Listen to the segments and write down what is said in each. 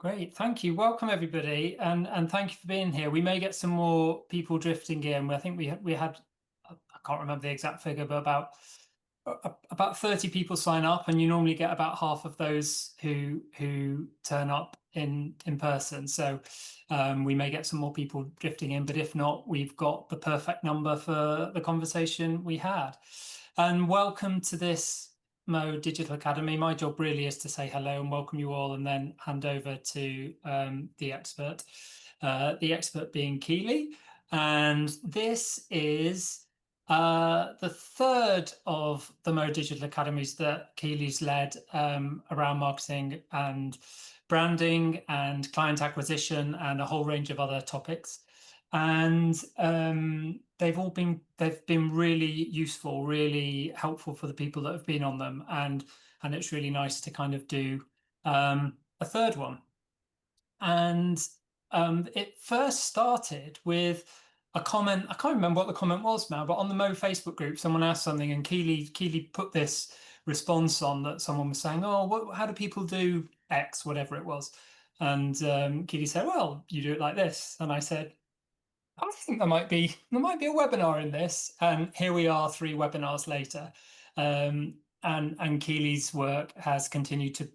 Great, thank you. Welcome everybody, and thank you for being here. We may get some more people drifting in. I think we had I can't remember the exact figure, but about 30 people sign up, and you normally get about half of those who turn up in person. So we may get some more people drifting in, but if not, we've got the perfect number for the conversation we had. And welcome to this MOE Digital Academy. My job really is to say hello and welcome you all, and then hand over to the expert. The expert being Keeley, and this is the third of the MOE Digital Academies that Keeley's led around marketing and branding and client acquisition and a whole range of other topics. And they've been really useful, really helpful for the people that have been on them, and it's really nice to kind of do a third one. And it first started with a comment. I can't remember what the comment was now, but on the MOE Facebook group, someone asked something, and Keeley put this response on that someone was saying, "Oh, how do people do X, whatever it was?" And Keeley said, "Well, you do it like this." And I said, I think there might be a webinar in this, and here we are 3 webinars later, and Keeley's work has continued to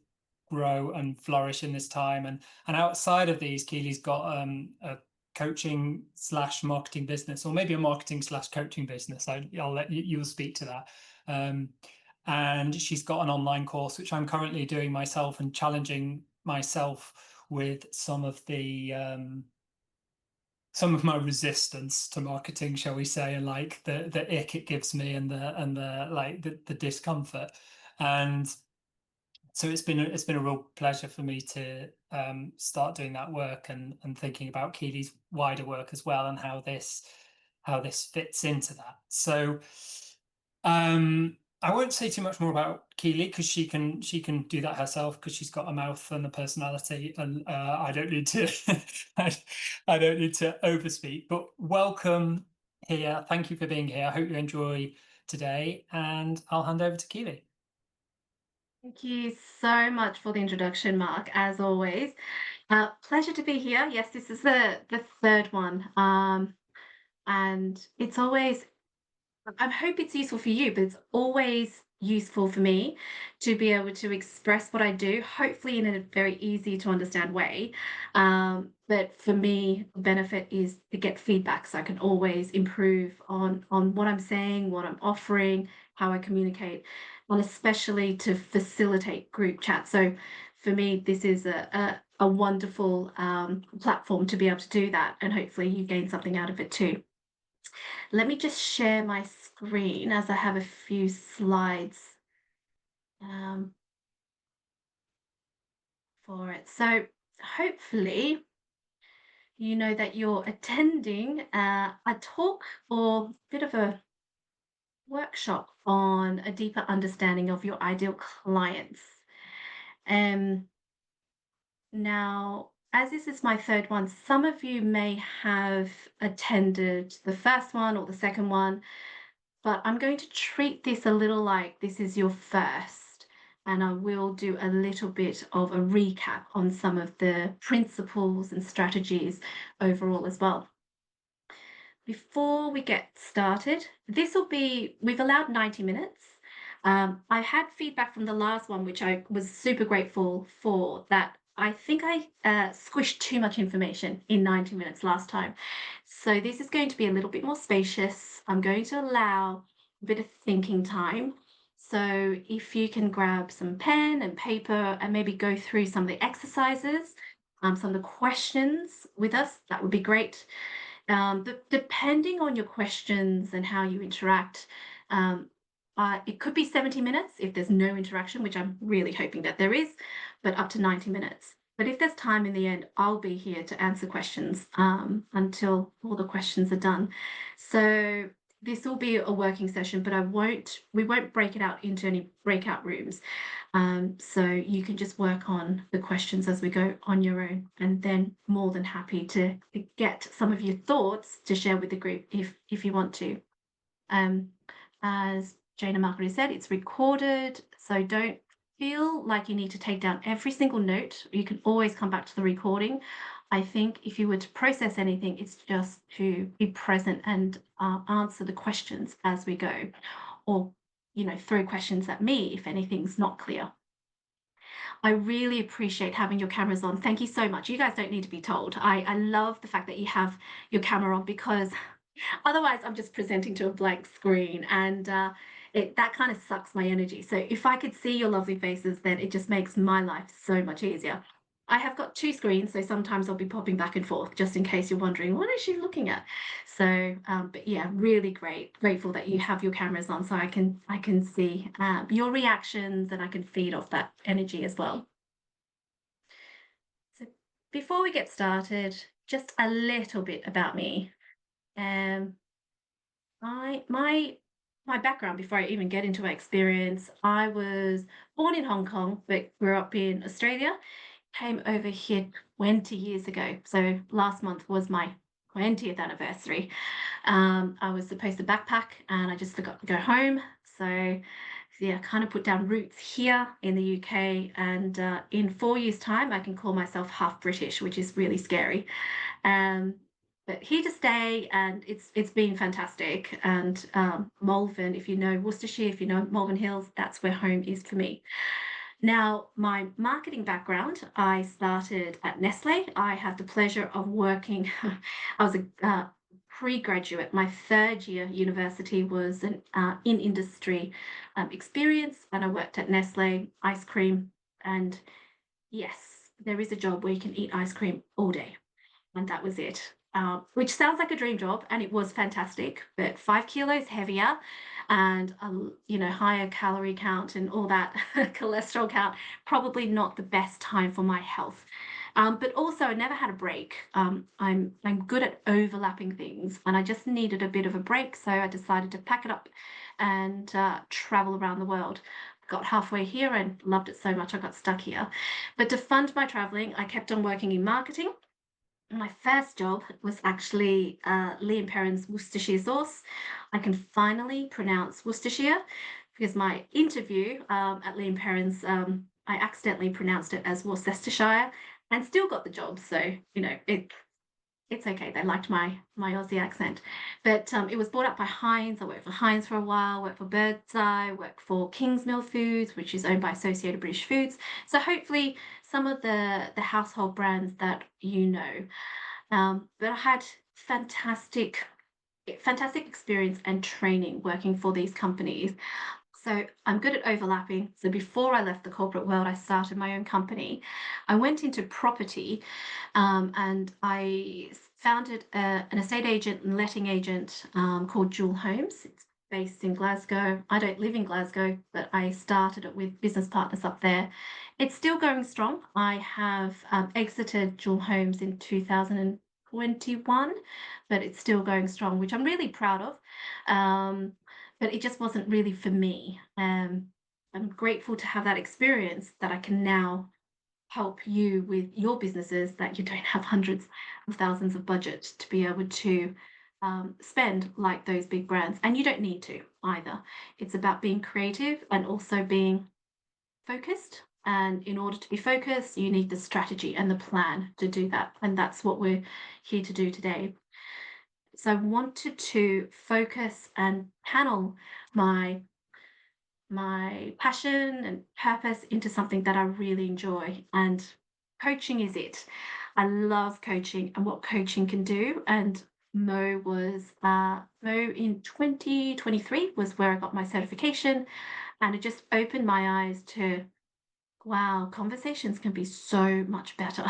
grow and flourish in this time, and outside of these, Keeley's got a coaching / marketing business, or maybe a marketing / coaching business. I'll let you'll speak to that, and she's got an online course which I'm currently doing myself and challenging myself with some of my resistance to marketing, shall we say, and like the ick it gives me, and the discomfort. And so it's been a real pleasure for me to start doing that work, and thinking about Keeley's wider work as well, and how this fits into that. So I won't say too much more about Keeley, because she can do that herself, because she's got a mouth and a personality, and I don't need to I don't need to overspeak. But welcome here. Thank you for being here. I hope you enjoy today, and I'll hand over to Keeley. Thank you so much for the introduction, Mark, as always. Pleasure to be here. Yes, this is the third one. And it's always, I hope it's useful for you, but it's always useful for me to be able to express what I do, hopefully in a very easy to understand way. But for me, the benefit is to get feedback, so I can always improve on what I'm saying, what I'm offering, how I communicate, and especially to facilitate group chat. So for me, this is a wonderful platform to be able to do that, and hopefully you gain something out of it too. Let me just share my screen as I have a few slides for it. So hopefully you know that you're attending a talk or a bit of a workshop on a deeper understanding of your ideal clients. Now, as this is my third one, some of you may have attended the first one or the second one, but I'm going to treat this a little like this is your first, and I will do a little bit of a recap on some of the principles and strategies overall as well. Before we get started, we've allowed 90 minutes. I had feedback from the last one, which I was super grateful for, that I think I squished too much information in 90 minutes last time. So this is going to be a little bit more spacious. I'm going to allow a bit of thinking time. So if you can grab some pen and paper and maybe go through some of the exercises, some of the questions with us, that would be great. Depending on your questions and how you interact, it could be 70 minutes if there's no interaction, which I'm really hoping that there is, but up to 90 minutes. But if there's time in the end, I'll be here to answer questions until all the questions are done. So this will be a working session, but we won't break it out into any breakout rooms. So you can just work on the questions as we go on your own, and then more than happy to get some of your thoughts to share with the group if you want to. As Jane and Margaret said, it's recorded, so don't feel like you need to take down every single note, you can always come back to the recording. I think if you were to process anything, it's just to be present and answer the questions as we go, or throw questions at me if anything's not clear. I really appreciate having your cameras on. Thank you so much. You guys don't need to be told. I love the fact that you have your camera on, because otherwise I'm just presenting to a blank screen, and that kind of sucks my energy. So if I could see your lovely faces, then it just makes my life so much easier. I have got two screens, so sometimes I'll be popping back and forth just in case you're wondering, what is she looking at? So, but yeah, really grateful that you have your cameras on, so I can see your reactions, and I can feed off that energy as well. So before we get started, just a little bit about me. Um, I my background, before I even get into my experience, I was born in Hong Kong but grew up in Australia. Came over here 20 years ago. So last month was my 20th anniversary. I was supposed to backpack and I just forgot to go home. So yeah, kind of put down roots here in the UK. And in 4 years' time, I can call myself half British, which is really scary. Um, but here to stay, and it's been fantastic. And Malvern, if you know Worcestershire, if you know Malvern Hills, that's where home is for me. Now, my marketing background, I started at Nestle. I had the pleasure of working, I was a pre-graduate. My third year university was an in industry experience, and I worked at Nestle ice cream. And yes, there is a job where you can eat ice cream all day, and that was it. Which sounds like a dream job, and it was fantastic, but 5 kilos heavier, and higher calorie count and all that cholesterol count. Probably not the best time for my health. But also, I never had a break. I'm good at overlapping things, and I just needed a bit of a break, so I decided to pack it up and travel around the world. Got halfway here and loved it so much I got stuck here. But to fund my traveling, I kept on working in marketing. My first job was actually Liam Perrin's Worcestershire sauce. I can finally pronounce Worcestershire, because my interview at Liam Perrin's, I accidentally pronounced it as Worcestershire and still got the job. So, it's okay. They liked my Aussie accent. But it was bought up by Heinz. I worked for Heinz for a while, worked for Birdseye, worked for Kingsmill Foods, which is owned by Associated British Foods. So hopefully some of the household brands that you know. But I had fantastic experience and training working for these companies. So I'm good at overlapping. So before I left the corporate world, I started my own company. I went into property, and I founded an estate agent and letting agent called Jewel Homes. It's based in Glasgow. I don't live in Glasgow, but I started it with business partners up there. It's still going strong. I have exited Jewel Homes in 2021, but it's still going strong, which I'm really proud of. But it just wasn't really for me. I'm grateful to have that experience, that I can now help you with your businesses, that you don't have hundreds of thousands of budget to be able to spend like those big brands. And you don't need to either. It's about being creative and also being focused. And in order to be focused, you need the strategy and the plan to do that. And that's what we're here to do today. So I wanted to focus and panel my passion and purpose into something that I really enjoy, and coaching is it. I love coaching and what coaching can do. And Mo in 2023 was where I got my certification, and it just opened my eyes to, wow, conversations can be so much better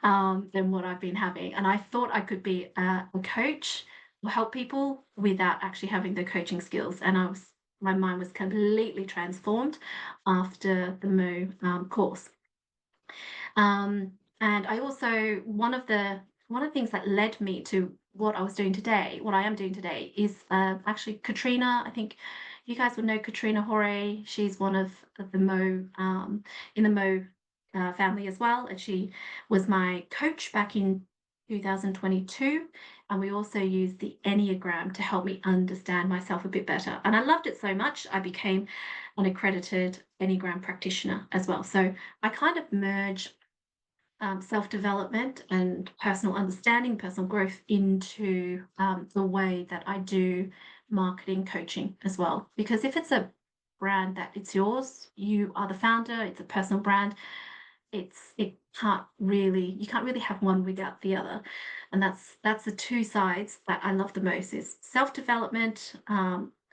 than what I've been having. And I thought I could be a coach or help people without actually having the coaching skills. And my mind was completely transformed after the Mo course. And I also, one of the things that led me to what I was doing today, what I am doing today, is actually Katrina. I think you guys would know Katrina Hore. She's one of the Mo in the Mo family as well, and she was my coach back in 2022. And we also used the Enneagram to help me understand myself a bit better. And I loved it so much, I became an accredited Enneagram practitioner as well. So I kind of merge self-development and personal understanding, personal growth into the way that I do marketing coaching as well. Because if it's a brand that it's yours, you are the founder, it's a personal brand, it can't really, you can't really have one without the other. And that's the two sides that I love the most, is self-development,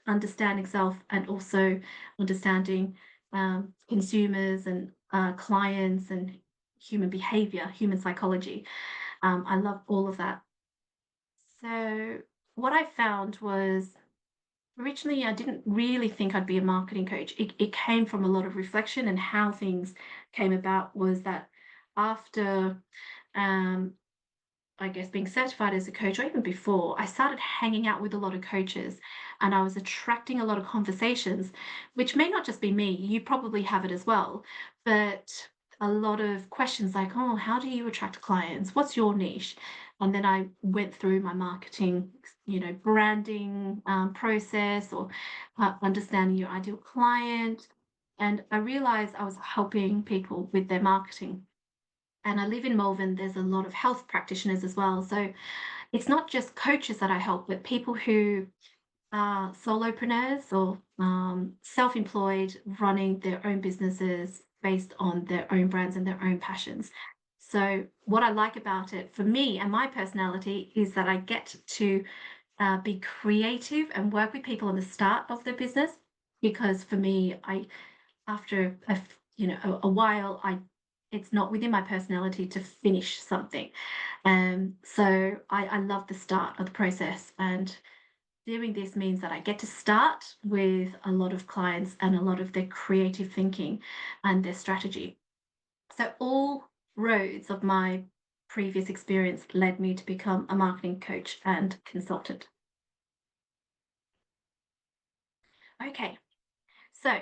understanding self, and also understanding consumers and clients and human behavior, human psychology. I love all of that. So what I found was, originally I didn't really think I'd be a marketing coach. It came from a lot of reflection, and how things came about was that after I guess being certified as a coach, or even before, I started hanging out with a lot of coaches, and I was attracting a lot of conversations, which may not just be me, you probably have it as well, but a lot of questions like, oh, how do you attract clients? What's your niche? And then I went through my marketing, branding process, or understanding your ideal client. And I realized I was helping people with their marketing. And I live in Melbourne, there's a lot of health practitioners as well. So it's not just coaches that I help, but people who are solopreneurs or self-employed, running their own businesses based on their own brands and their own passions. So what I like about it for me and my personality is that I get to be creative and work with people on the start of their business. Because for me, after a while, it's not within my personality to finish something. So I love the start of the process, and doing this means that I get to start with a lot of clients and a lot of their creative thinking and their strategy. So all roads of my previous experience led me to become a marketing coach and consultant. Okay, so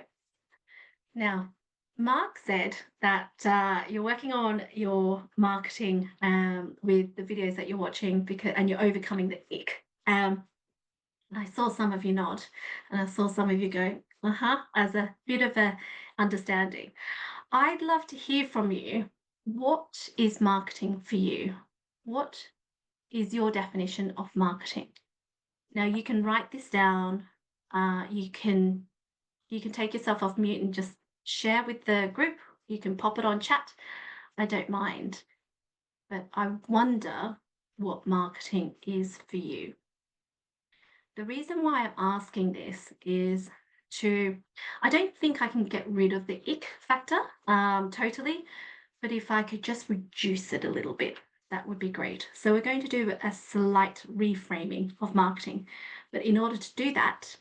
now, Mark said that you're working on your marketing with the videos that you're watching, and you're overcoming the ick. And I saw some of you nod, and I saw some of you go, as a bit of a understanding. I'd love to hear from you. What is marketing for you? What is your definition of marketing? Now you can write this down. You can take yourself off mute and just share with the group. You can pop it on chat. I don't mind. But I wonder what marketing is for you. The reason why I'm asking this is I don't think I can get rid of the ick factor totally, but if I could just reduce it a little bit, that would be great. So we're going to do a slight reframing of marketing. But in order to do that,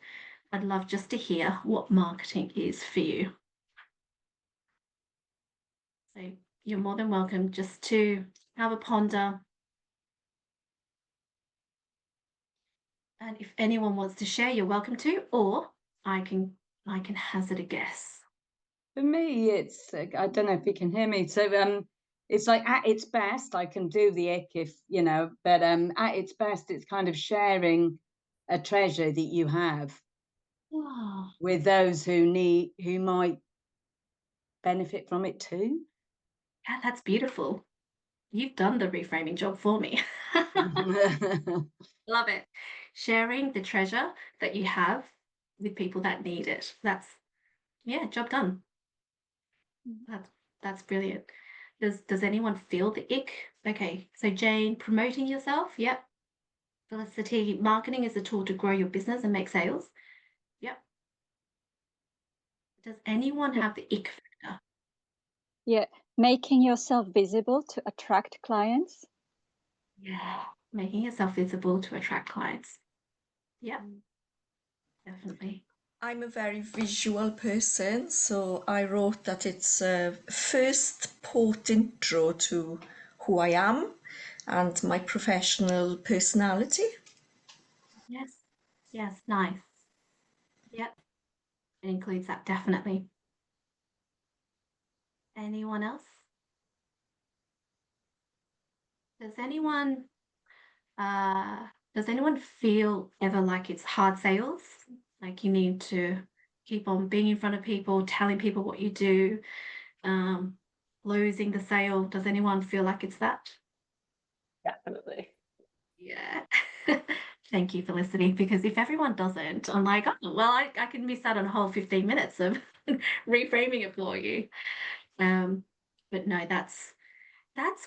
I'd love just to hear what marketing is for you. So you're more than welcome just to have a ponder. And if anyone wants to share, you're welcome to, or I can hazard a guess. For me, it's I don't know if you can hear me. So it's like, at its best, I can do the ick if but at its best, it's kind of sharing a treasure that you have Oh, with those who might benefit from it too. yeah, that's beautiful. You've done the reframing job for me. Love it. Sharing the treasure that you have with people that need it. Yeah, job done. That's brilliant. Does anyone feel the ick? Okay, so Jane, promoting yourself. Yep. Felicity, marketing is a tool to grow your business and make sales. Yep. Does anyone have the ick factor? Yeah, making yourself visible to attract clients. Yeah, making yourself visible to attract clients. Yep, definitely. I'm a very visual person, so I wrote that it's a first port intro to who I am and my professional personality. Yes, yes, nice. Yep, it includes that, definitely. Anyone else? Does anyone does anyone feel ever like it's hard sales? Like you need to keep on being in front of people, telling people what you do, closing the sale. Does anyone feel like it's that? Definitely. Yeah. Thank you for listening, because if everyone doesn't, I'm like, oh, well, I can miss out on a whole 15 minutes of reframing it for you. But no, that's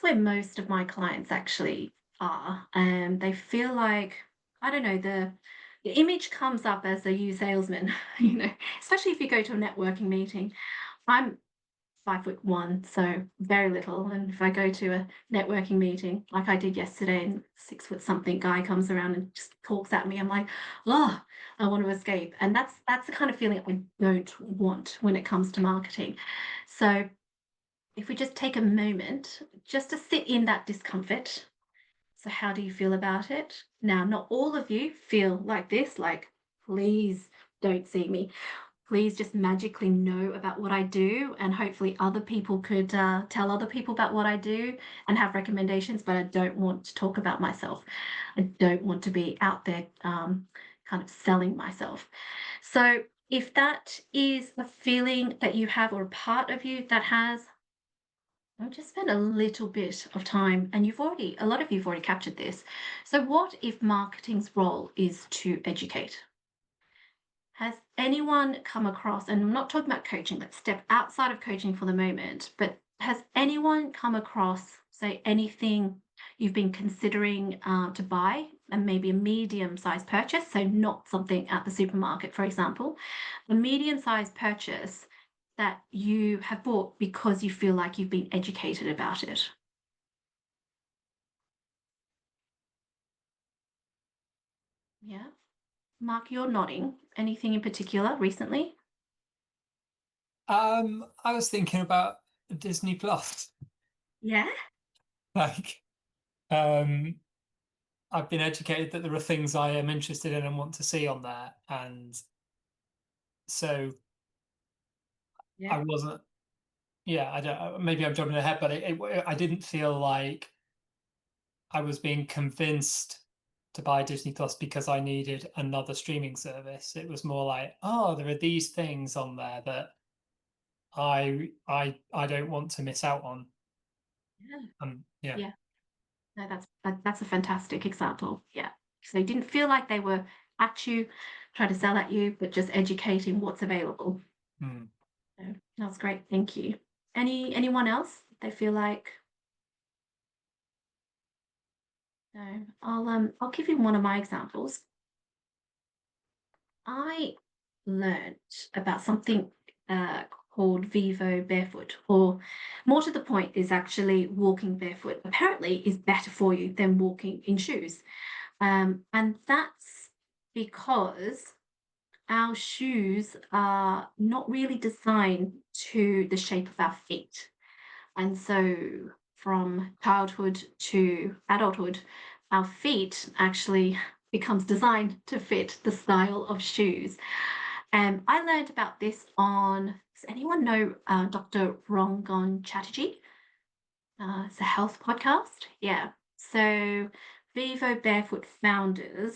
where most of my clients actually are. They feel like, I don't know, the image comes up as a you salesman, especially if you go to a networking meeting. I'm 5'1", so very little. And if I go to a networking meeting, like I did yesterday, and 6 something guy comes around and just talks at me, I'm like, oh, I want to escape. And that's the kind of feeling I don't want when it comes to marketing. So if we just take a moment just to sit in that discomfort. So how do you feel about it? Now, not all of you feel like this, like, please don't see me. Please just magically know about what I do, and hopefully other people could tell other people about what I do and have recommendations, but I don't want to talk about myself. I don't want to be out there kind of selling myself. So if that is a feeling that you have, or a part of you that has, I'll just spend a little bit of time, and a lot of you've already captured this. So what if marketing's role is to educate? Has anyone come across, and I'm not talking about coaching, let's step outside of coaching for the moment, but has anyone come across, say, anything you've been considering to buy, and maybe a medium-sized purchase, so not something at the supermarket, for example, a medium-sized purchase that you have bought because you feel like you've been educated about it? Yeah. Mark, you're nodding. Anything in particular recently? I was thinking about Disney Plus. Yeah. Like, I've been educated that there are things I am interested in and want to see on there, and so Yeah. I wasn't. Yeah, I don't. Maybe I'm jumping ahead, but I didn't feel like I was being convinced to buy Disney Plus because I needed another streaming service. It was more like, oh, there are these things on there that I don't want to miss out on. Yeah. Yeah. Yeah. No, that's a fantastic example. Yeah. So they didn't feel like they were at you, trying to sell at you, but just educating what's available. Hmm. So that's great. Thank you. Anyone else? They feel like, no. I'll give you one of my examples. I learned about something called Vivo Barefoot, or more to the point, is actually walking barefoot. Apparently, is better for you than walking in shoes, and that's because our shoes are not really designed to the shape of our feet. And so from childhood to adulthood, our feet actually becomes designed to fit the style of shoes. And I learned about this on, does anyone know Dr. Rangan Chatterjee? It's a health podcast. Yeah. So Vivo Barefoot founders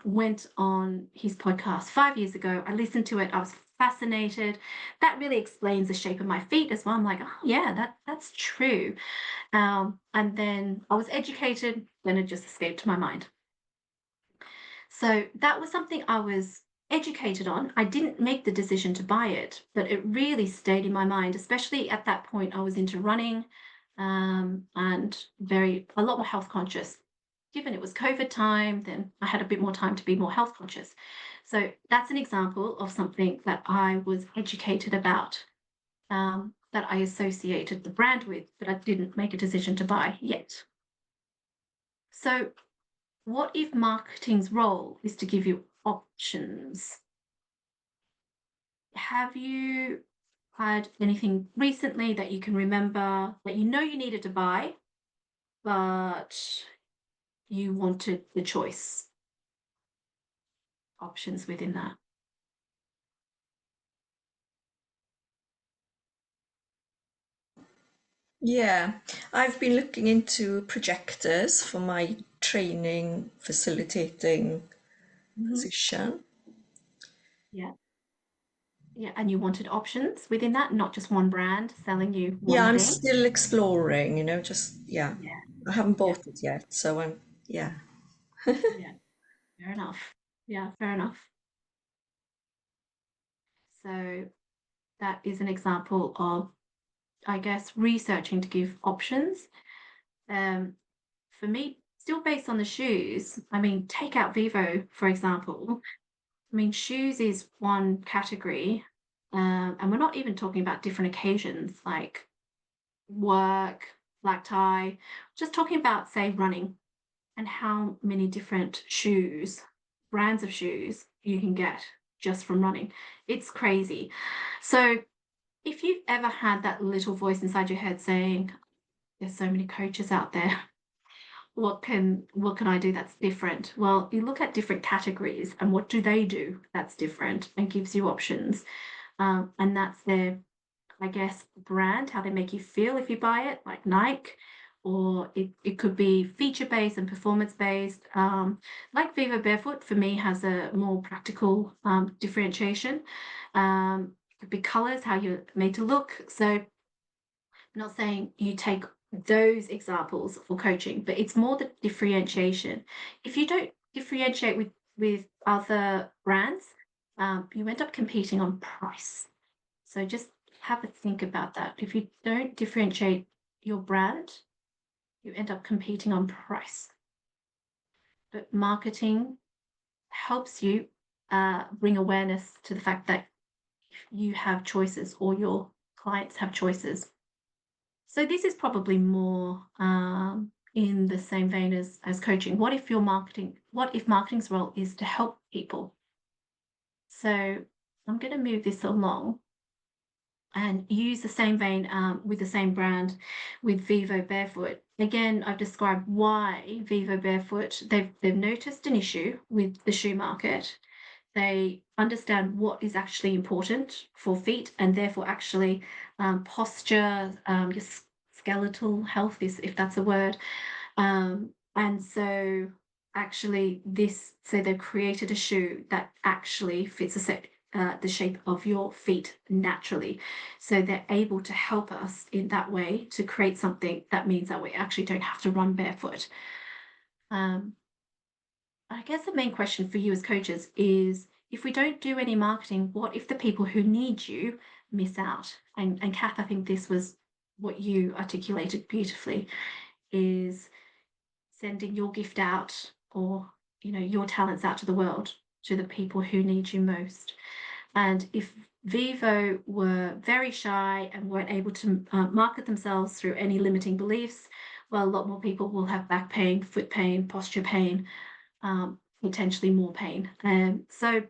went on his podcast 5 years ago. I listened to it. I was fascinated. That really explains the shape of my feet as well. I'm like, oh yeah, that's true. And then I was educated. Then it just escaped my mind. So that was something I was educated on. I didn't make the decision to buy it, but it really stayed in my mind, especially at that point. I was into running and a lot more health conscious. Given it was COVID time, then I had a bit more time to be more health conscious. So that's an example of something that I was educated about, that I associated the brand with, but I didn't make a decision to buy yet. So what if marketing's role is to give you options? Have you had anything recently that you can remember that you know you needed to buy, but you wanted the choice options within that? Yeah, I've been looking into projectors for my training facilitating position. Yeah. Yeah, and you wanted options within that, not just one brand selling you one Yeah, I'm thing. still exploring, you know, just, yeah. Yeah, I haven't bought it yet, so yeah. yeah, fair enough. Yeah, fair enough. So that is an example of, I guess, researching to give options. For me, still based on the shoes, I mean, take out Vivo, for example. I mean, shoes is one category, and we're not even talking about different occasions like work, black tie, just talking about, say, running and how many different shoes, brands of shoes you can get just from running. It's crazy. So if you've ever had that little voice inside your head saying, there's so many coaches out there, what can I do that's different? Well, you look at different categories and what do they do that's different and gives you options. And that's their, I guess, brand, how they make you feel if you buy it, like Nike, or it could be feature-based and performance-based. Like Viva Barefoot, for me, has a more practical differentiation. It could be colors, how you're made to look. So I'm not saying you take those examples for coaching, but it's more the differentiation. If you don't differentiate with other brands, you end up competing on price. So just have a think about that. If you don't differentiate your brand, you end up competing on price. But marketing helps you bring awareness to the fact that you have choices or your clients have choices. So this is probably more in the same vein as coaching. What if marketing's role is to help people? So I'm going to move this along and use the same vein with the same brand with Vivo Barefoot. Again, I've described why Vivo Barefoot, they've noticed an issue with the shoe market. They understand what is actually important for feet and therefore actually posture, your skeletal health, if that's a word. And so actually so they've created a shoe that actually fits the shape of your feet naturally. So they're able to help us in that way to create something that means that we actually don't have to run barefoot. I guess the main question for you as coaches is, if we don't do any marketing, what if the people who need you miss out? And Kath, I think this was what you articulated beautifully, is sending your gift out, or your talents out to the world, to the people who need you most. And if Vivo were very shy and weren't able to market themselves through any limiting beliefs, well, a lot more people will have back pain, foot pain, posture pain, potentially more pain. So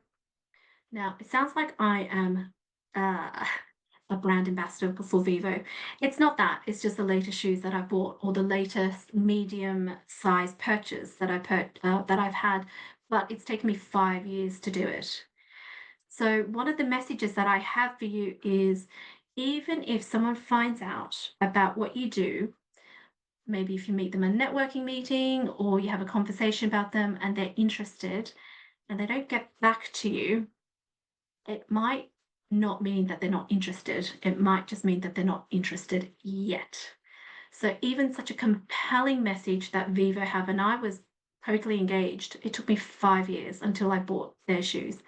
now it sounds like I am a brand ambassador for Vivo. It's not that. It's just the latest shoes that I bought, or the latest medium size purchase that I've had. But it's taken me 5 years to do it. So one of the messages that I have for you is, even if someone finds out about what you do, maybe if you meet them at a networking meeting or you have a conversation about them and they're interested and they don't get back to you, it might not mean that they're not interested. It might just mean that they're not interested yet. So even such a compelling message that Vivo have, and I was totally engaged. It took me 5 years until I bought their shoes.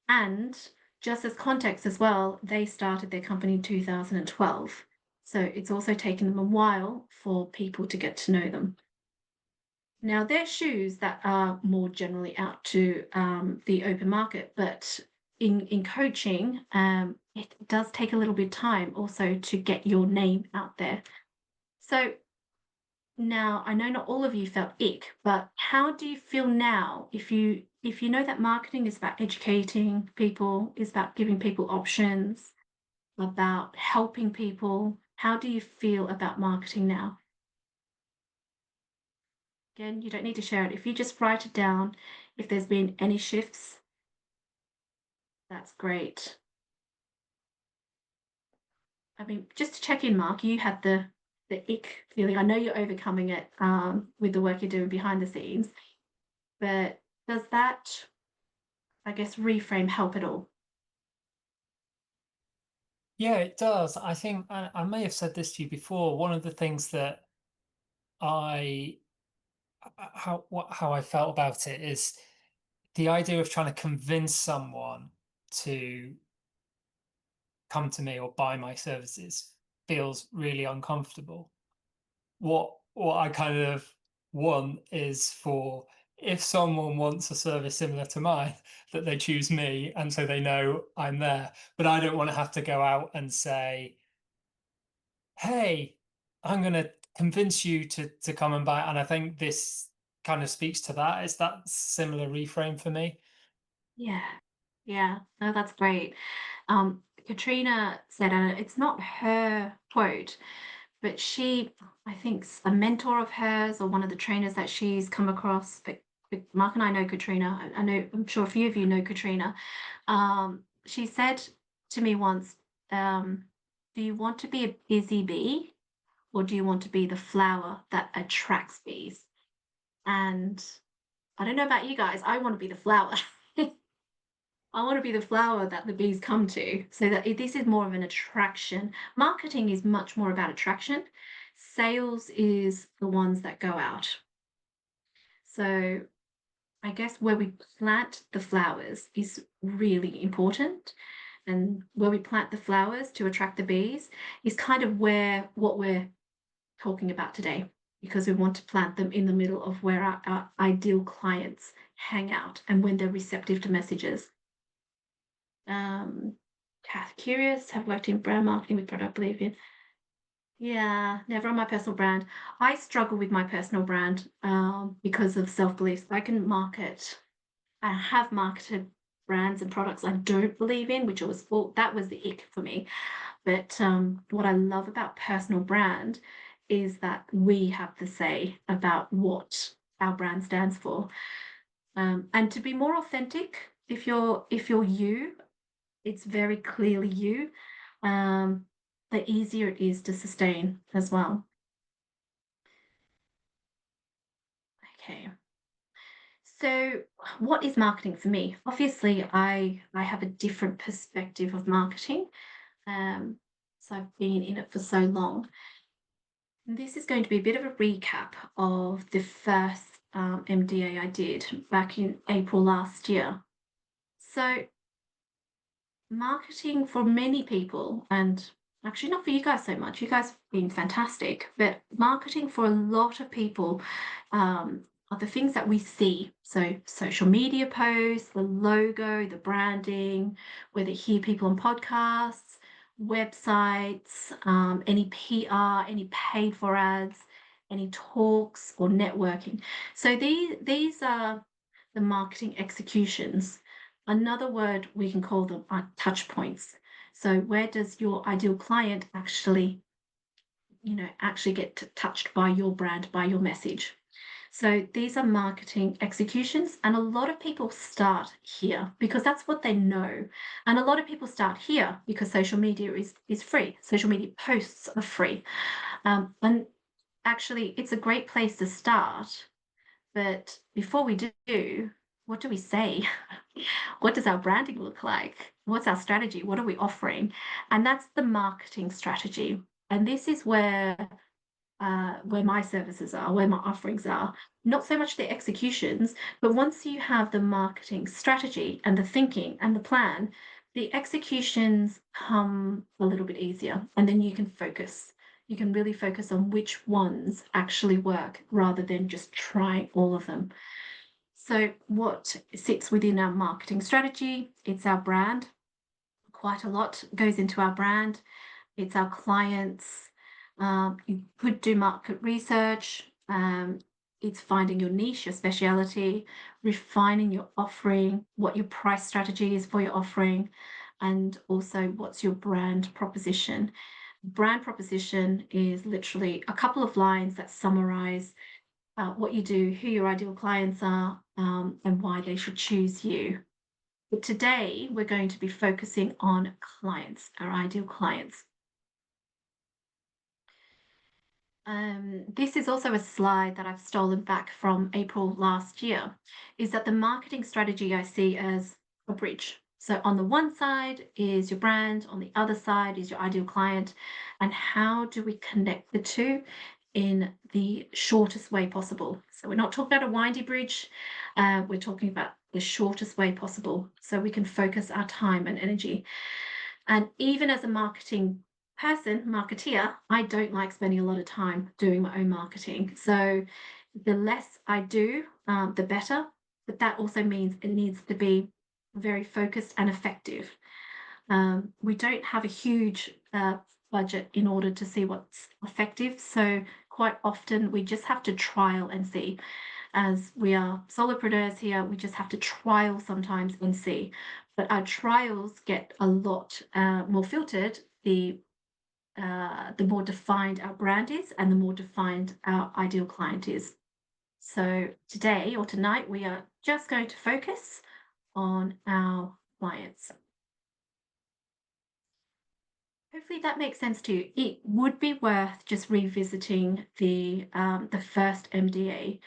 And just as context as well, they started their company in 2012. So it's also taken them a while for people to get to know them. Now, they're shoes that are more generally out to the open market, but in coaching, it does take a little bit of time also to get your name out there. So now, I know not all of you felt ick, but how do you feel now if you know that marketing is about educating people, is about giving people options, about helping people? How do you feel about marketing now? Again, you don't need to share it. If you just write it down, if there's been any shifts, that's great. I mean, just to check in, Mark, you had the ick feeling. I know you're overcoming it with the work you're doing behind the scenes, but does that, I guess, reframe help at all? Yeah, it does. I think I may have said this to you before. One of the things that I how I felt about it is the idea of trying to convince someone to come to me or buy my services feels really uncomfortable. What I kind of want is for, if someone wants a service similar to mine, that they choose me, and so they know I'm there. But I don't want to have to go out and say, hey, I'm going to convince you to come and buy it. And I think this kind of speaks to that. It's that similar reframe for me. Yeah. Yeah. No, that's great. Katrina said, it's not her quote, but I think a mentor of hers or one of the trainers that she's come across, but Mark and I know Katrina. I know, I'm sure a few of you know Katrina. She said to me once, do you want to be a busy bee or do you want to be the flower that attracts bees? And I don't know about you guys, I want to be the flower. I want to be the flower that the bees come to, so that this is more of an attraction. Marketing is much more about attraction. Sales is the ones that go out. So I guess where we plant the flowers is really important. And where we plant the flowers to attract the bees is kind of what we're talking about today, because we want to plant them in the middle of where our ideal clients hang out and when they're receptive to messages. Curious, have worked in brand marketing with product belief. Yeah, never on my personal brand. I struggle with my personal brand because of self-beliefs. I can market, I have marketed brands and products I don't believe in, which was, well, that was the ick for me. But what I love about personal brand is that we have the say about what our brand stands for. And to be more authentic, if you're you, it's very clearly you, the easier it is to sustain as well. Okay. So what is marketing for me? Obviously, I have a different perspective of marketing. So I've been in it for so long. And this is going to be a bit of a recap of the first MDA I did back in April last year. So marketing for many people, and actually not for you guys so much, you guys have been fantastic, but marketing for a lot of people are the things that we see. So social media posts, the logo, the branding, whether you hear people on podcasts, websites, any PR, any paid for ads, any talks or networking. So these are the marketing executions. Another word we can call them are touch points. So where does your ideal client actually get touched by your brand, by your message? So these are marketing executions, and a lot of people start here because that's what they know. And a lot of people start here because social media is free. Social media posts are free. And actually, it's a great place to start. But before we do, what do we say? What does our branding look like? What's our strategy? What are we offering? And that's the marketing strategy. And this is where my services are, where my offerings are. Not so much the executions, but once you have the marketing strategy and the thinking and the plan, the executions come a little bit easier. And then you can focus. You can really focus on which ones actually work rather than just trying all of them. So what sits within our marketing strategy? It's our brand. Quite a lot goes into our brand. It's our clients. You could do market research. It's finding your niche, your speciality, refining your offering, what your price strategy is for your offering, and also what's your brand proposition. Brand proposition is literally a couple of lines that summarize what you do, who your ideal clients are, and why they should choose you. But today we're going to be focusing on clients, our ideal clients. This is also a slide that I've stolen back from April last year, is that the marketing strategy I see as a bridge. So on the one side is your brand, on the other side is your ideal client. And how do we connect the two in the shortest way possible? So we're not talking about a windy bridge. We're talking about the shortest way possible so we can focus our time and energy. And even as a marketing person, marketeer, I don't like spending a lot of time doing my own marketing. So the less I do, the better. But that also means it needs to be very focused and effective. We don't have a huge budget in order to see what's effective. So quite often we just have to trial and see. As we are solopreneurs here, we just have to trial sometimes and see. But our trials get a lot more filtered the more defined our brand is and the more defined our ideal client is. So today or tonight, we are just going to focus on our clients. Hopefully that makes sense to you. It would be worth just revisiting the first MDA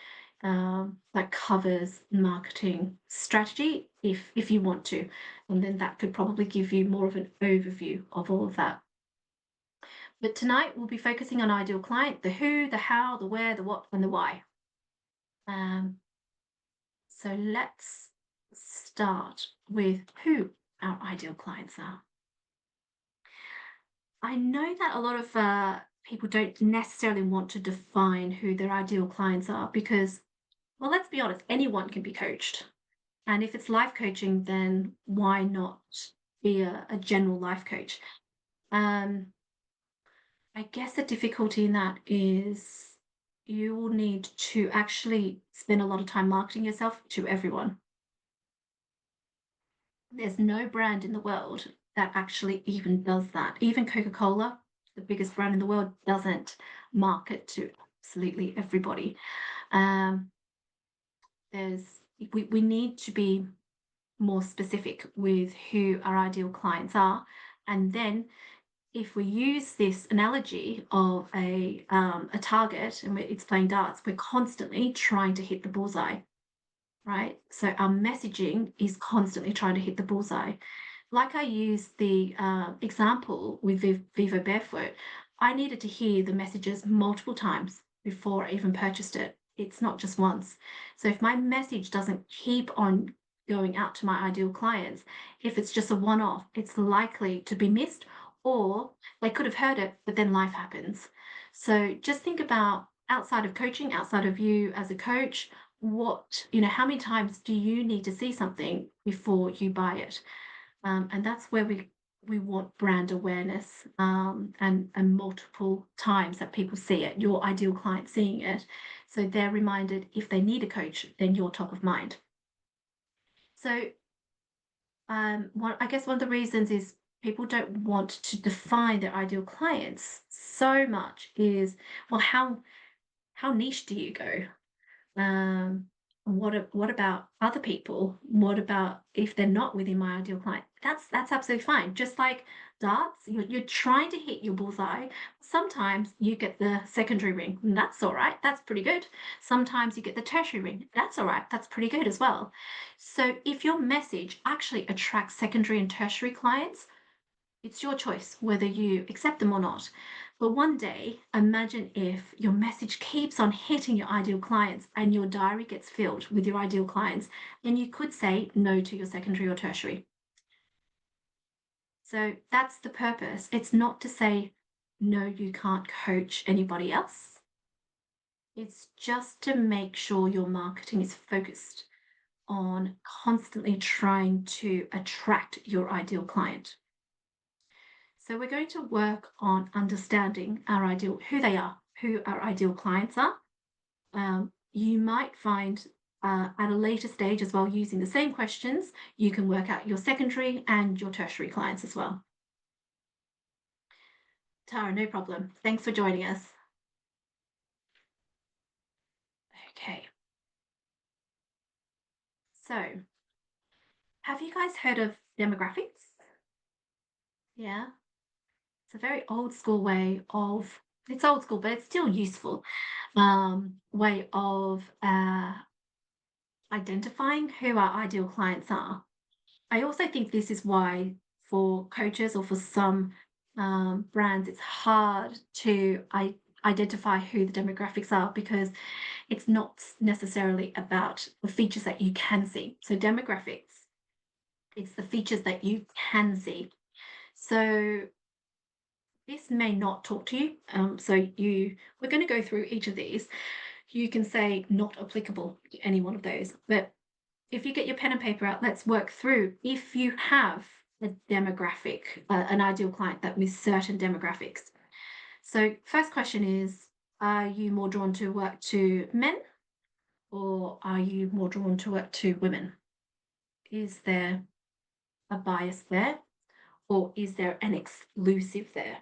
that covers marketing strategy if you want to, and then that could probably give you more of an overview of all of that. But tonight we'll be focusing on ideal client, the who, the how, the where, the what, and the why. So let's start with who our ideal clients are. I know that a lot of people don't necessarily want to define who their ideal clients are because, well, let's be honest, anyone can be coached. And if it's life coaching, then why not be a general life coach? I guess the difficulty in that is you will need to actually spend a lot of time marketing yourself to everyone. There's no brand in the world that actually even does that. Even Coca-Cola, the biggest brand in the world, doesn't market to absolutely everybody. We need to be more specific with who our ideal clients are, and then if we use this analogy of a target and it's playing darts, we're constantly trying to hit the bullseye, right? So our messaging is constantly trying to hit the bullseye. Like I used the example with Vivo Barefoot, I needed to hear the messages multiple times before I even purchased it. It's not just once. So if my message doesn't keep on going out to my ideal clients, if it's just a one-off, it's likely to be missed, or they could have heard it, but then life happens. So just think about outside of coaching, outside of you as a coach, how many times do you need to see something before you buy it? And that's where we want brand awareness and multiple times that people see it, your ideal client seeing it. So they're reminded if they need a coach, then you're top of mind. So I guess one of the reasons is people don't want to define their ideal clients so much is, well, how niche do you go? What about other people? What about if they're not within my ideal client? That's absolutely fine. Just like darts, you're trying to hit your bullseye. Sometimes you get the secondary ring, and that's all right. That's pretty good. Sometimes you get the tertiary ring. That's all right. That's pretty good as well. So if your message actually attracts secondary and tertiary clients, it's your choice whether you accept them or not. But one day, imagine if your message keeps on hitting your ideal clients and your diary gets filled with your ideal clients, then you could say no to your secondary or tertiary. So that's the purpose. It's not to say, no, you can't coach anybody else. It's just to make sure your marketing is focused on constantly trying to attract your ideal client. So we're going to work on understanding who they are, who our ideal clients are. You might find at a later stage as well, using the same questions, you can work out your secondary and your tertiary clients as well. Tara, no problem. Thanks for joining us. Okay. So, have you guys heard of demographics? Yeah. It's a very old school way of, it's old school, but it's still useful way of identifying who our ideal clients are. I also think this is why for coaches or for some brands, it's hard to identify who the demographics are, because it's not necessarily about the features that you can see. So demographics, it's the features that you can see. So this may not talk to you. We're going to go through each of these. You can say not applicable to any one of those. But if you get your pen and paper out, let's work through if you have a demographic, an ideal client that with certain demographics. So first question is, are you more drawn to work to men, or are you more drawn to work to women? Is there a bias there, or is there an exclusive there?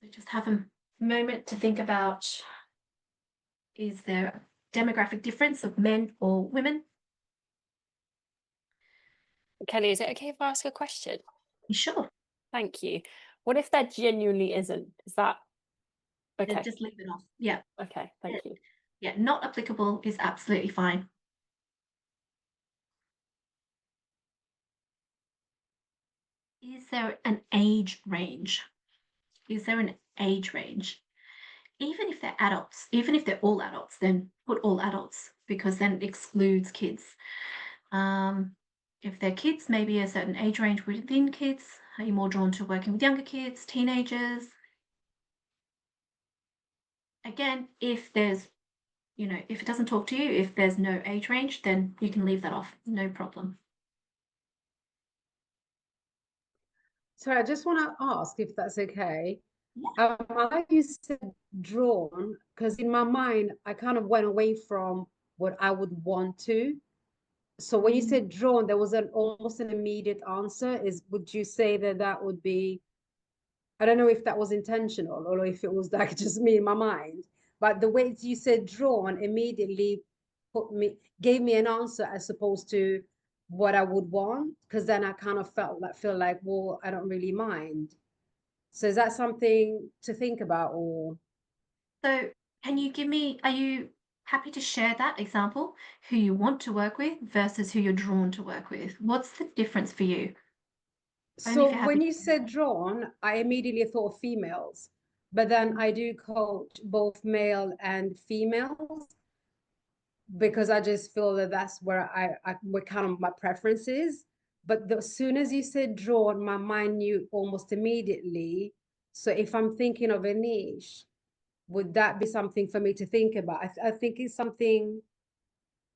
So just have a moment to think about, is there a demographic difference of men or women? Kelly, is it okay if I ask a question? Sure. Thank you. What if there genuinely isn't? Is that okay? Just leave it off. Yeah. Okay, thank you. Yeah, not applicable is absolutely fine. Is there an age range? Is there an age range? Even if they're adults, even if they're all adults, then put all adults, because then it excludes kids. If they're kids, maybe a certain age range within kids. Are you more drawn to working with younger kids, teenagers? Again, if there's, if it doesn't talk to you, if there's no age range, then you can leave that off, no problem. So I just want to ask if that's okay. Yeah. I used to drawn because in my mind I kind of went away from what I would want to. So when you said drawn, there was almost an immediate answer. Would you say that would be? I don't know if that was intentional or if it was like just me in my mind. But the way you said drawn immediately gave me an answer as opposed to what I would want, because then I kind of feel like, well, I don't really mind. So is that something to think about, or? So can you give me, are you happy to share that example, who you want to work with versus who you're drawn to work with? What's the difference for you? Only So if you're happy when to you share. said drawn, I immediately thought of females, but then I do coach both male and females because I just feel that that's where what kind of my preference is. But as soon as you said drawn, my mind knew almost immediately. So if I'm thinking of a niche, would that be something for me to think about? I think it's something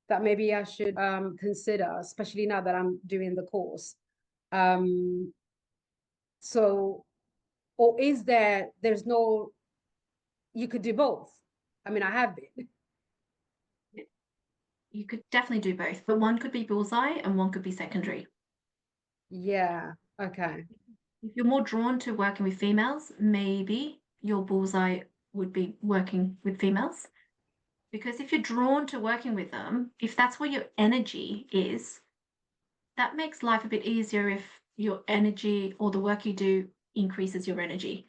that maybe I should consider, especially now that I'm doing the course. So, or there's no, you could do both. I mean, I have been. You could definitely do both, but one could be bullseye and one could be secondary. Yeah, okay. If you're more drawn to working with females, maybe your bullseye would be working with females. Because if you're drawn to working with them, if that's where your energy is, that makes life a bit easier if your energy or the work you do increases your energy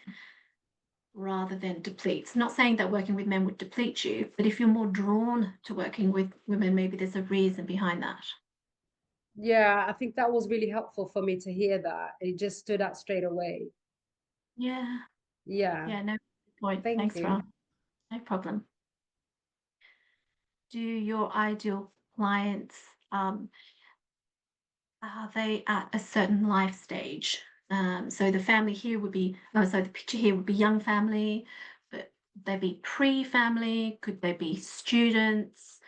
rather than depletes. Not saying that working with men would deplete you, but if you're more drawn to working with women, maybe there's a reason behind that. Yeah, I think that was really helpful for me to hear that. It just stood out straight away. Yeah. Yeah. Yeah, no point. Thank Thanks, you. Ron. No problem. Do your ideal clients, are they at a certain life stage? So the family here would be, so the picture here would be young family, but they be pre-family? Could they be students?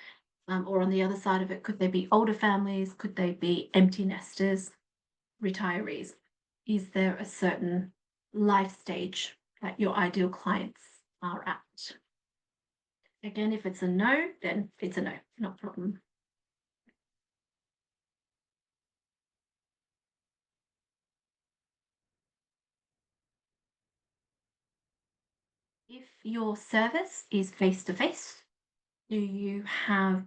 Or on the other side of it, could they be older families? Could they be empty nesters, retirees? Is there a certain life stage that your ideal clients are at? Again, if it's a no, then it's a no, not a problem. If your service is face-to-face, do you have,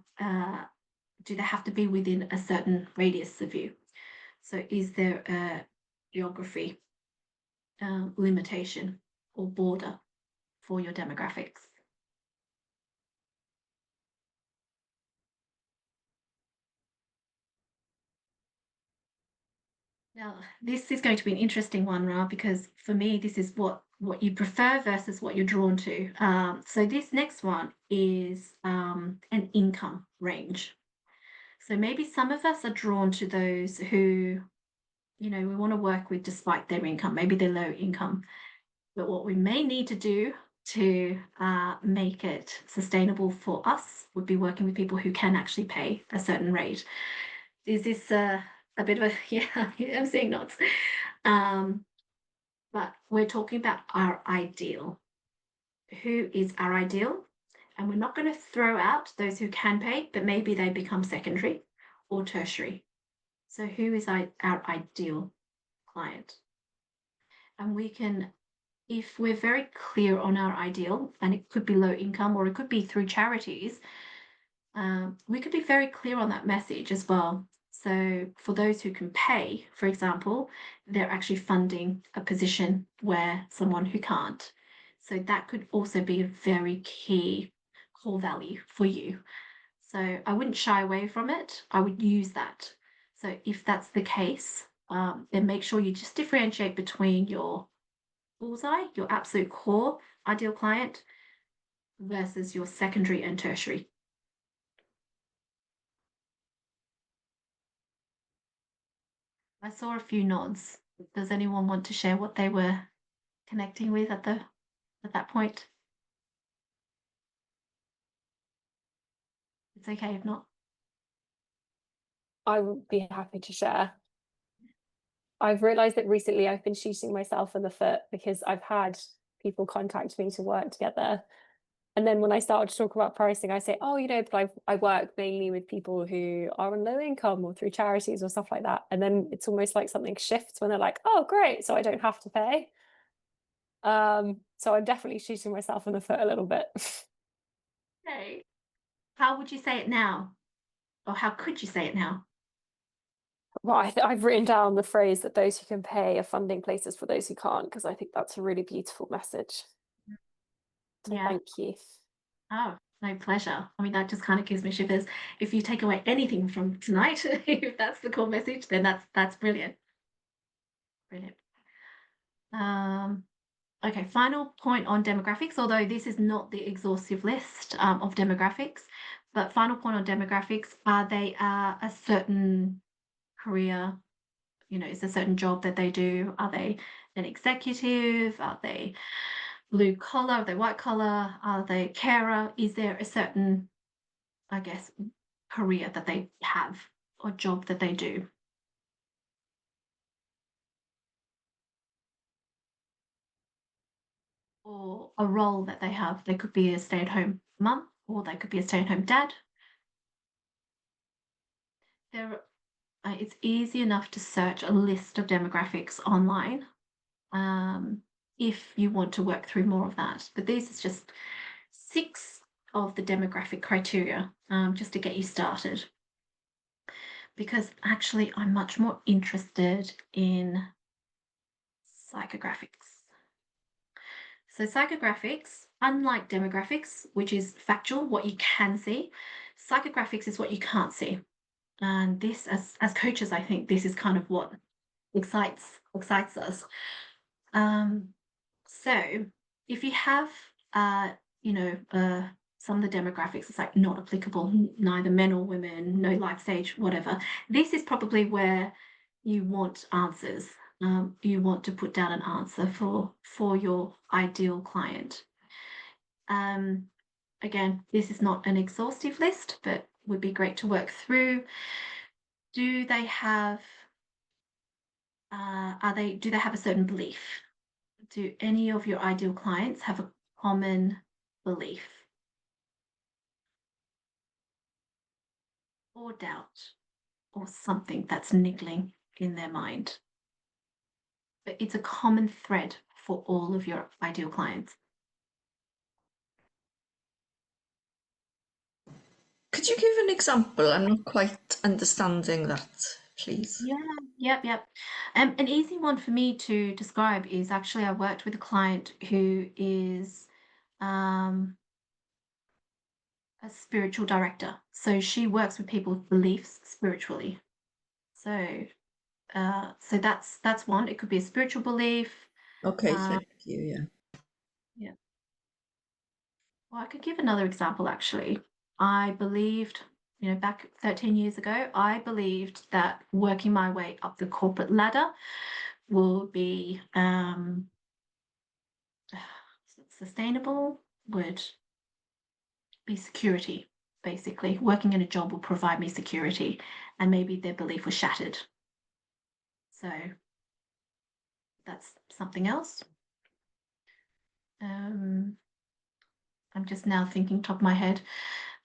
do they have to be within a certain radius of you? So is there a geography limitation or border for your demographics? Now, this is going to be an interesting one, Ra, because for me, this is what you prefer versus what you're drawn to. So this next one is an income range. So maybe some of us are drawn to those who, we want to work with despite their income. Maybe they're low income. But what we may need to do to make it sustainable for us would be working with people who can actually pay a certain rate. Is this a bit of a, yeah, I'm seeing nods. But we're talking about our ideal. Who is our ideal? And we're not going to throw out those who can pay, but maybe they become secondary or tertiary. So who is our ideal client? And we can, if we're very clear on our ideal, and it could be low income or it could be through charities, we could be very clear on that message as well. So for those who can pay, for example, they're actually funding a position where someone who can't. So that could also be a very key core value for you. So I wouldn't shy away from it. I would use that. So if that's the case, then make sure you just differentiate between your bullseye, your absolute core ideal client, versus your secondary and tertiary. I saw a few nods. Does anyone want to share what they were connecting with at that point? It's okay if not. I would be happy to share. I've realized that recently I've been shooting myself in the foot because I've had people contact me to work together. And then when I started to talk about pricing, I say, oh, but I work mainly with people who are on low income or through charities or stuff like that. And then it's almost like something shifts when they're like, oh, great, so I don't have to pay. So I'm definitely shooting myself in the foot a little bit. Okay. How would you say it now? Or how could you say it now? Well, I've written down the phrase that those who can pay are funding places for those who can't, because I think that's a really beautiful message. So Yeah. thank you. Oh, no pleasure. I mean, that just kind of gives me shivers. If you take away anything from tonight, if that's the core message, then that's brilliant. Brilliant. Okay, final point on demographics, although this is not the exhaustive list of demographics, but final point on demographics, are they a certain career, is a certain job that they do? Are they an executive? Are they blue collar? Are they white collar? Are they carer? Is there a certain, I guess, career that they have or job that they do? Or a role that they have? They could be a stay-at-home mum, or they could be a stay-at-home dad. It's easy enough to search a list of demographics online if you want to work through more of that. But these is just 6 of the demographic criteria just to get you started. Because actually, I'm much more interested in psychographics. So psychographics, unlike demographics, which is factual, what you can see, psychographics is what you can't see. And this, as coaches, I think this is kind of what excites us. So if you have, some of the demographics, it's like not applicable, neither men or women, no life stage, whatever. This is probably where you want answers. You want to put down an answer for your ideal client. Again, this is not an exhaustive list, but would be great to work through. Do they have a certain belief? Do any of your ideal clients have a common belief or doubt or something that's niggling in their mind? But it's a common thread for all of your ideal clients. Could you give an example? I'm not quite understanding that, please. Yeah, yep. An easy one for me to describe is actually I worked with a client who is a spiritual director. So she works with people's beliefs spiritually. So So that's one. It could be a spiritual belief. Okay, thank you. Yeah. Well, I could give another example actually. I believed, back 13 years ago, I believed that working my way up the corporate ladder will be sustainable, would be security, basically. Working in a job will provide me security, and maybe their belief was shattered. So that's something else. I'm just now thinking top of my head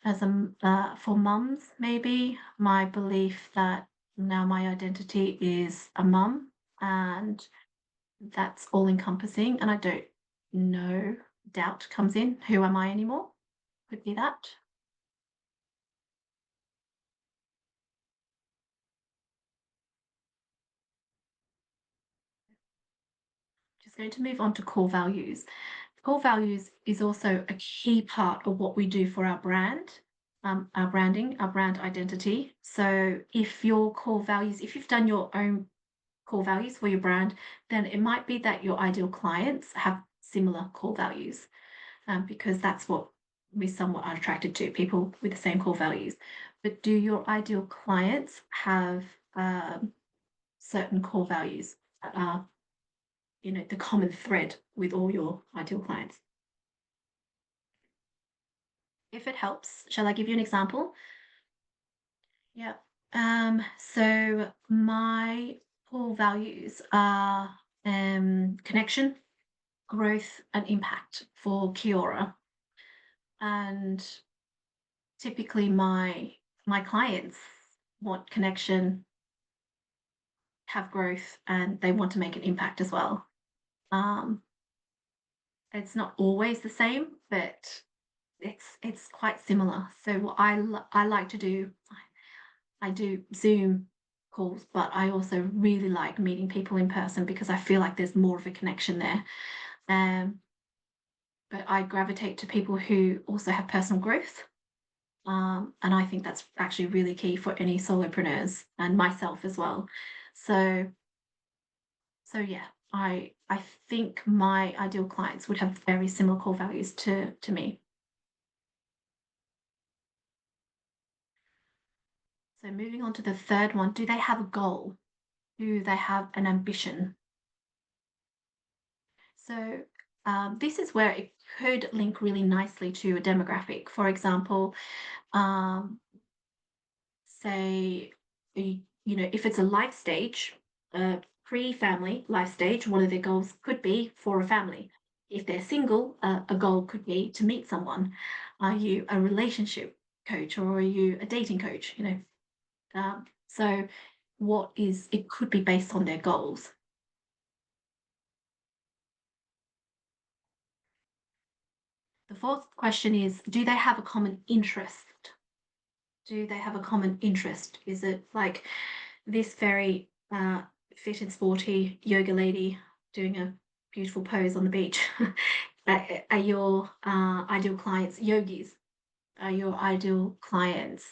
as for mums, maybe my belief that now my identity is a mum, and that's all encompassing, and I don't know, doubt comes in, who am I anymore? Could be that. Just going to move on to core values. Core values is also a key part of what we do for our brand, our branding, our brand identity. So if your core values, if you've done your own core values for your brand, then it might be that your ideal clients have similar core values, because that's what we somewhat are attracted to, people with the same core values. But do your ideal clients have certain core values that are, the common thread with all your ideal clients? If it helps, shall I give you an example? Yeah. So my core values are connection, growth, and impact for Kiora. And typically my clients want connection, have growth, and they want to make an impact as well. It's not always the same, but it's quite similar. So what I like to do, I do Zoom calls, but I also really like meeting people in person because I feel like there's more of a connection there. But I gravitate to people who also have personal growth. And I think that's actually really key for any solopreneurs and myself as well. So yeah, I think my ideal clients would have very similar core values to me. So moving on to the third one, do they have a goal? Do they have an ambition? So this is where it could link really nicely to a demographic. For example, say, if it's a life stage, pre-family life stage, one of their goals could be for a family. If they're single, a goal could be to meet someone. Are you a relationship coach, or are you a dating coach? So it could be based on their goals. The fourth question is, do they have a common interest? Do they have a common interest? Is it like this very fit and sporty yoga lady doing a beautiful pose on the beach? Are your ideal clients yogis? Are your ideal clients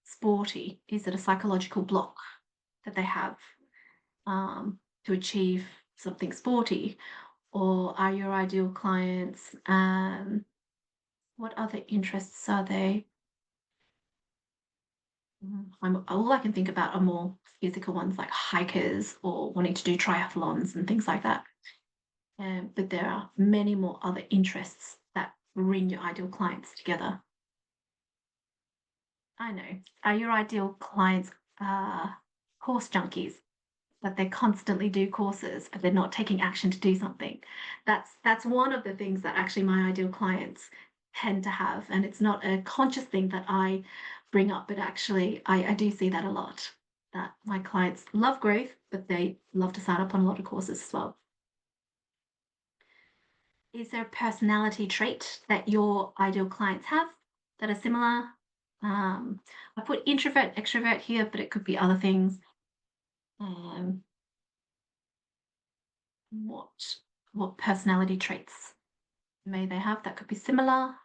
sporty? Is it a psychological block that they have to achieve something sporty? Or are your ideal clients, what other interests are they? All I can think about are more physical ones, like hikers or wanting to do triathlons and things like that. But there are many more other interests that bring your ideal clients together. I know. Are your ideal clients course junkies? That they constantly do courses and they're not taking action to do something. That's one of the things that actually my ideal clients tend to have, and it's not a conscious thing that I bring up, but actually I do see that a lot, that my clients love growth, but they love to sign up on a lot of courses as well. Is there a personality trait that your ideal clients have that are similar? I put introvert, extrovert here, but it could be other things. What personality traits may they have that could be similar,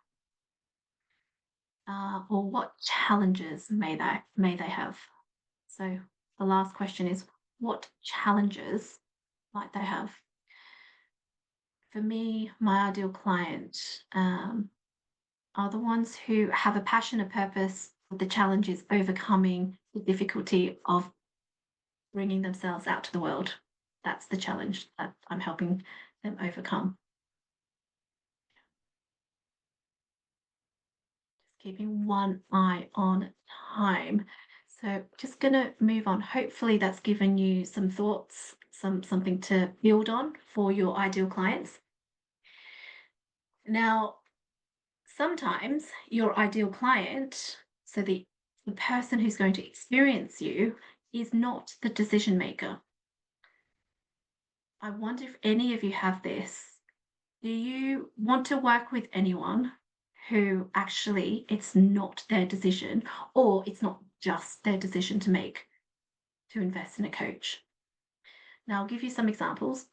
or what challenges may they have? So the last question is, what challenges might they have? For me, my ideal client are the ones who have a passion, a purpose. The challenge is overcoming the difficulty of bringing themselves out to the world. That's the challenge that I'm helping them overcome. Just keeping one eye on time. So just going to move on. Hopefully that's given you some thoughts, something to build on for your ideal clients. Now, sometimes your ideal client, so the person who's going to experience you, is not the decision maker. I wonder if any of you have this. Do you want to work with anyone who actually it's not their decision, or it's not just their decision to make to invest in a coach? Now, I'll give you some examples,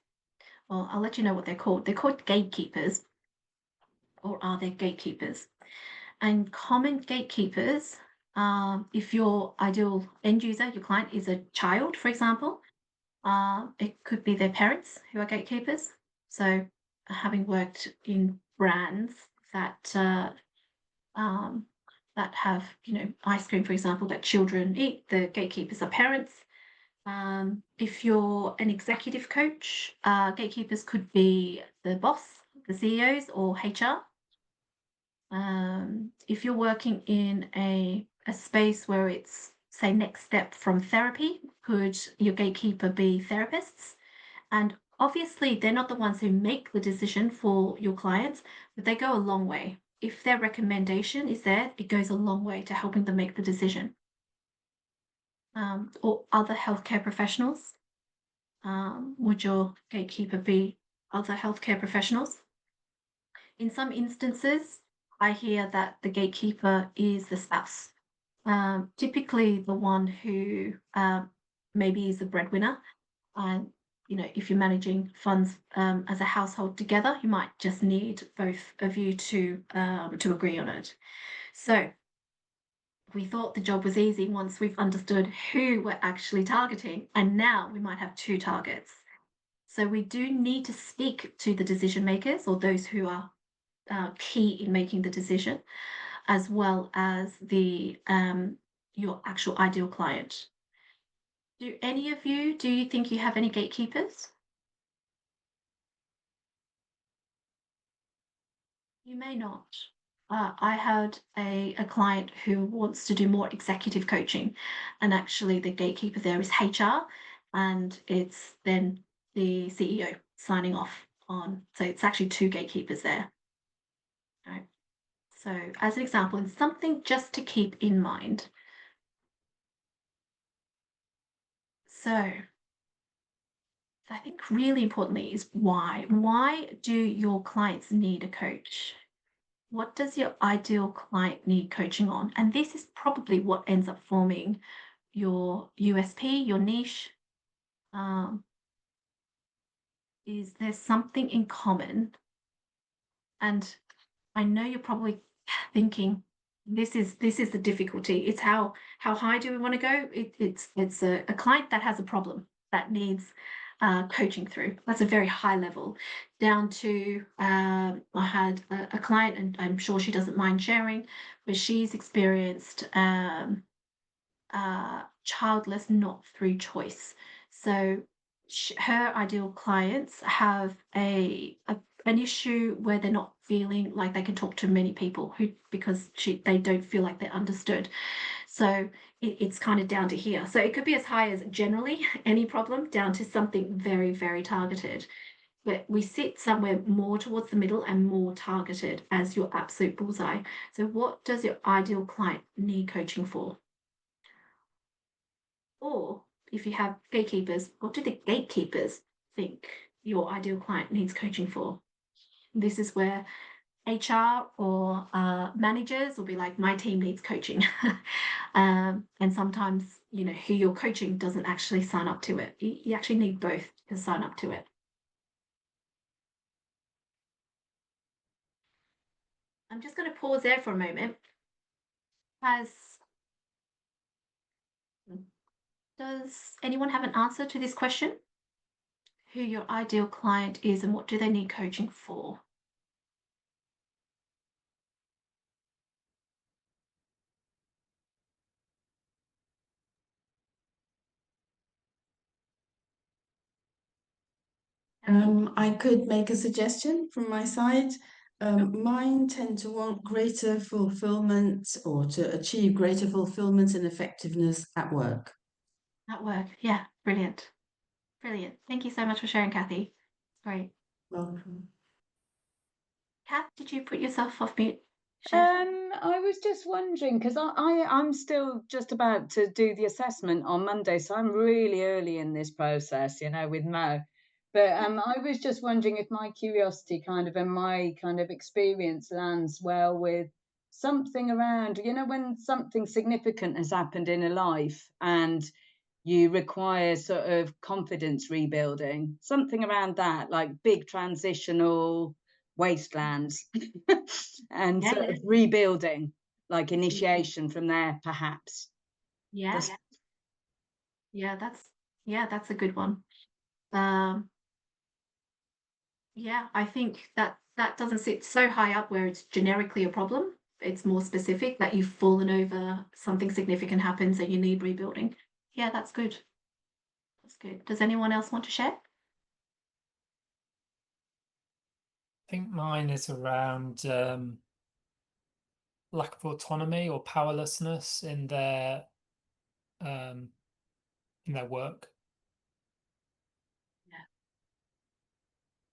or I'll let you know what they're called. They're called gatekeepers, or are they gatekeepers? And common gatekeepers, if your ideal end user, your client, is a child, for example, it could be their parents who are gatekeepers. So, having worked in brands that that have, ice cream, for example, that children eat, the gatekeepers are parents. If you're an executive coach, gatekeepers could be the boss, the CEOs, or HR. If you're working in a space where it's, say, next step from therapy, could your gatekeeper be therapists? And obviously, they're not the ones who make the decision for your clients, but they go a long way. If their recommendation is there, it goes a long way to helping them make the decision. Or other healthcare professionals. Would your gatekeeper be other healthcare professionals? In some instances, I hear that the gatekeeper is the spouse, typically the one who maybe is the breadwinner. And if you're managing funds as a household together, you might just need both of you to agree on it. So we thought the job was easy once we've understood who we're actually targeting, and now we might have two targets. So we do need to speak to the decision makers, or those who are key in making the decision, as well as the your actual ideal client. Do you think you have any gatekeepers? You may not. I had a client who wants to do more executive coaching, and actually the gatekeeper there is HR, and it's then the CEO signing off on. So it's actually two gatekeepers there. Right. So as an example, and something just to keep in mind. So I think really importantly is why. Why do your clients need a coach? What does your ideal client need coaching on? And this is probably what ends up forming your USP, your niche. Is there something in common? And I know you're probably thinking, this is the difficulty. It's how high do we want to go? It's a client that has a problem that needs coaching through. That's a very high level. Down to I had a client, and I'm sure she doesn't mind sharing, where she's experienced childless not through choice. So her ideal clients have an issue where they're not feeling like they can talk to many people because they don't feel like they're understood. So it's kind of down to here. So it could be as high as generally any problem down to something very, very targeted. But we sit somewhere more towards the middle and more targeted as your absolute bullseye. So what does your ideal client need coaching for? Or if you have gatekeepers, what do the gatekeepers think your ideal client needs coaching for? This is where HR or managers will be like, my team needs coaching. And sometimes, who you're coaching doesn't actually sign up to it. You actually need both to sign up to it. I'm just going to pause there for a moment. Does anyone have an answer to this question? Who your ideal client is and what do they need coaching for? I could make a suggestion from my side. Mine tend to want greater fulfillment or to achieve greater fulfillment and effectiveness at work. At work. Yeah, brilliant. Brilliant. Thank you so much for sharing, Kathy. Great. Welcome. Kath, did you put yourself off mute? Share. I was just wondering because I'm still just about to do the assessment on Monday, so I'm really early in this process, you know, with Mo. But I was just wondering if my curiosity kind of and my kind of experience lands well with something around, you know, when something significant has happened in a life and you require sort of confidence rebuilding, something around that, like big transitional wastelands and Yeah, sort of rebuilding, like initiation from there, perhaps. yeah. Yeah, that's a good one. Um, yeah, I think that doesn't sit so high up where it's generically a problem. It's more specific that you've fallen over, something significant happens and you need rebuilding. Yeah, that's good. That's good. Does anyone else want to share? I think mine is around lack of autonomy or powerlessness in their work.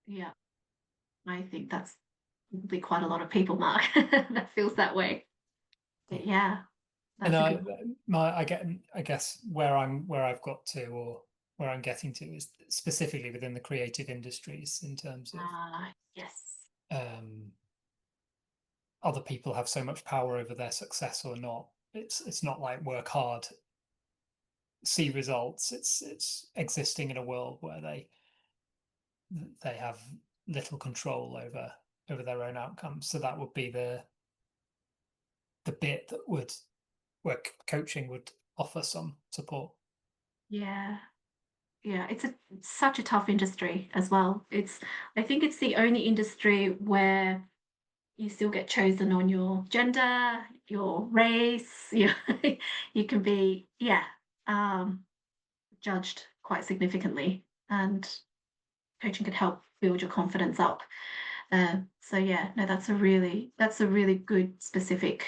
Yeah, I think that's probably quite a lot of people, Mark, that feels that way. But yeah, And that's a good one. I guess where I've got to or where I'm getting to is specifically within the creative industries in terms of Yes. other people have so much power over their success or not. It's not like work hard, see results. It's existing in a world where they have little control over their own outcomes. So that would be the bit that would where coaching would offer some support. Yeah. Yeah, it's such a tough industry as well. I think it's the only industry where you still get chosen on your gender, your race, you can be, judged quite significantly, and coaching can help build your confidence up. So yeah, no, that's a really good specific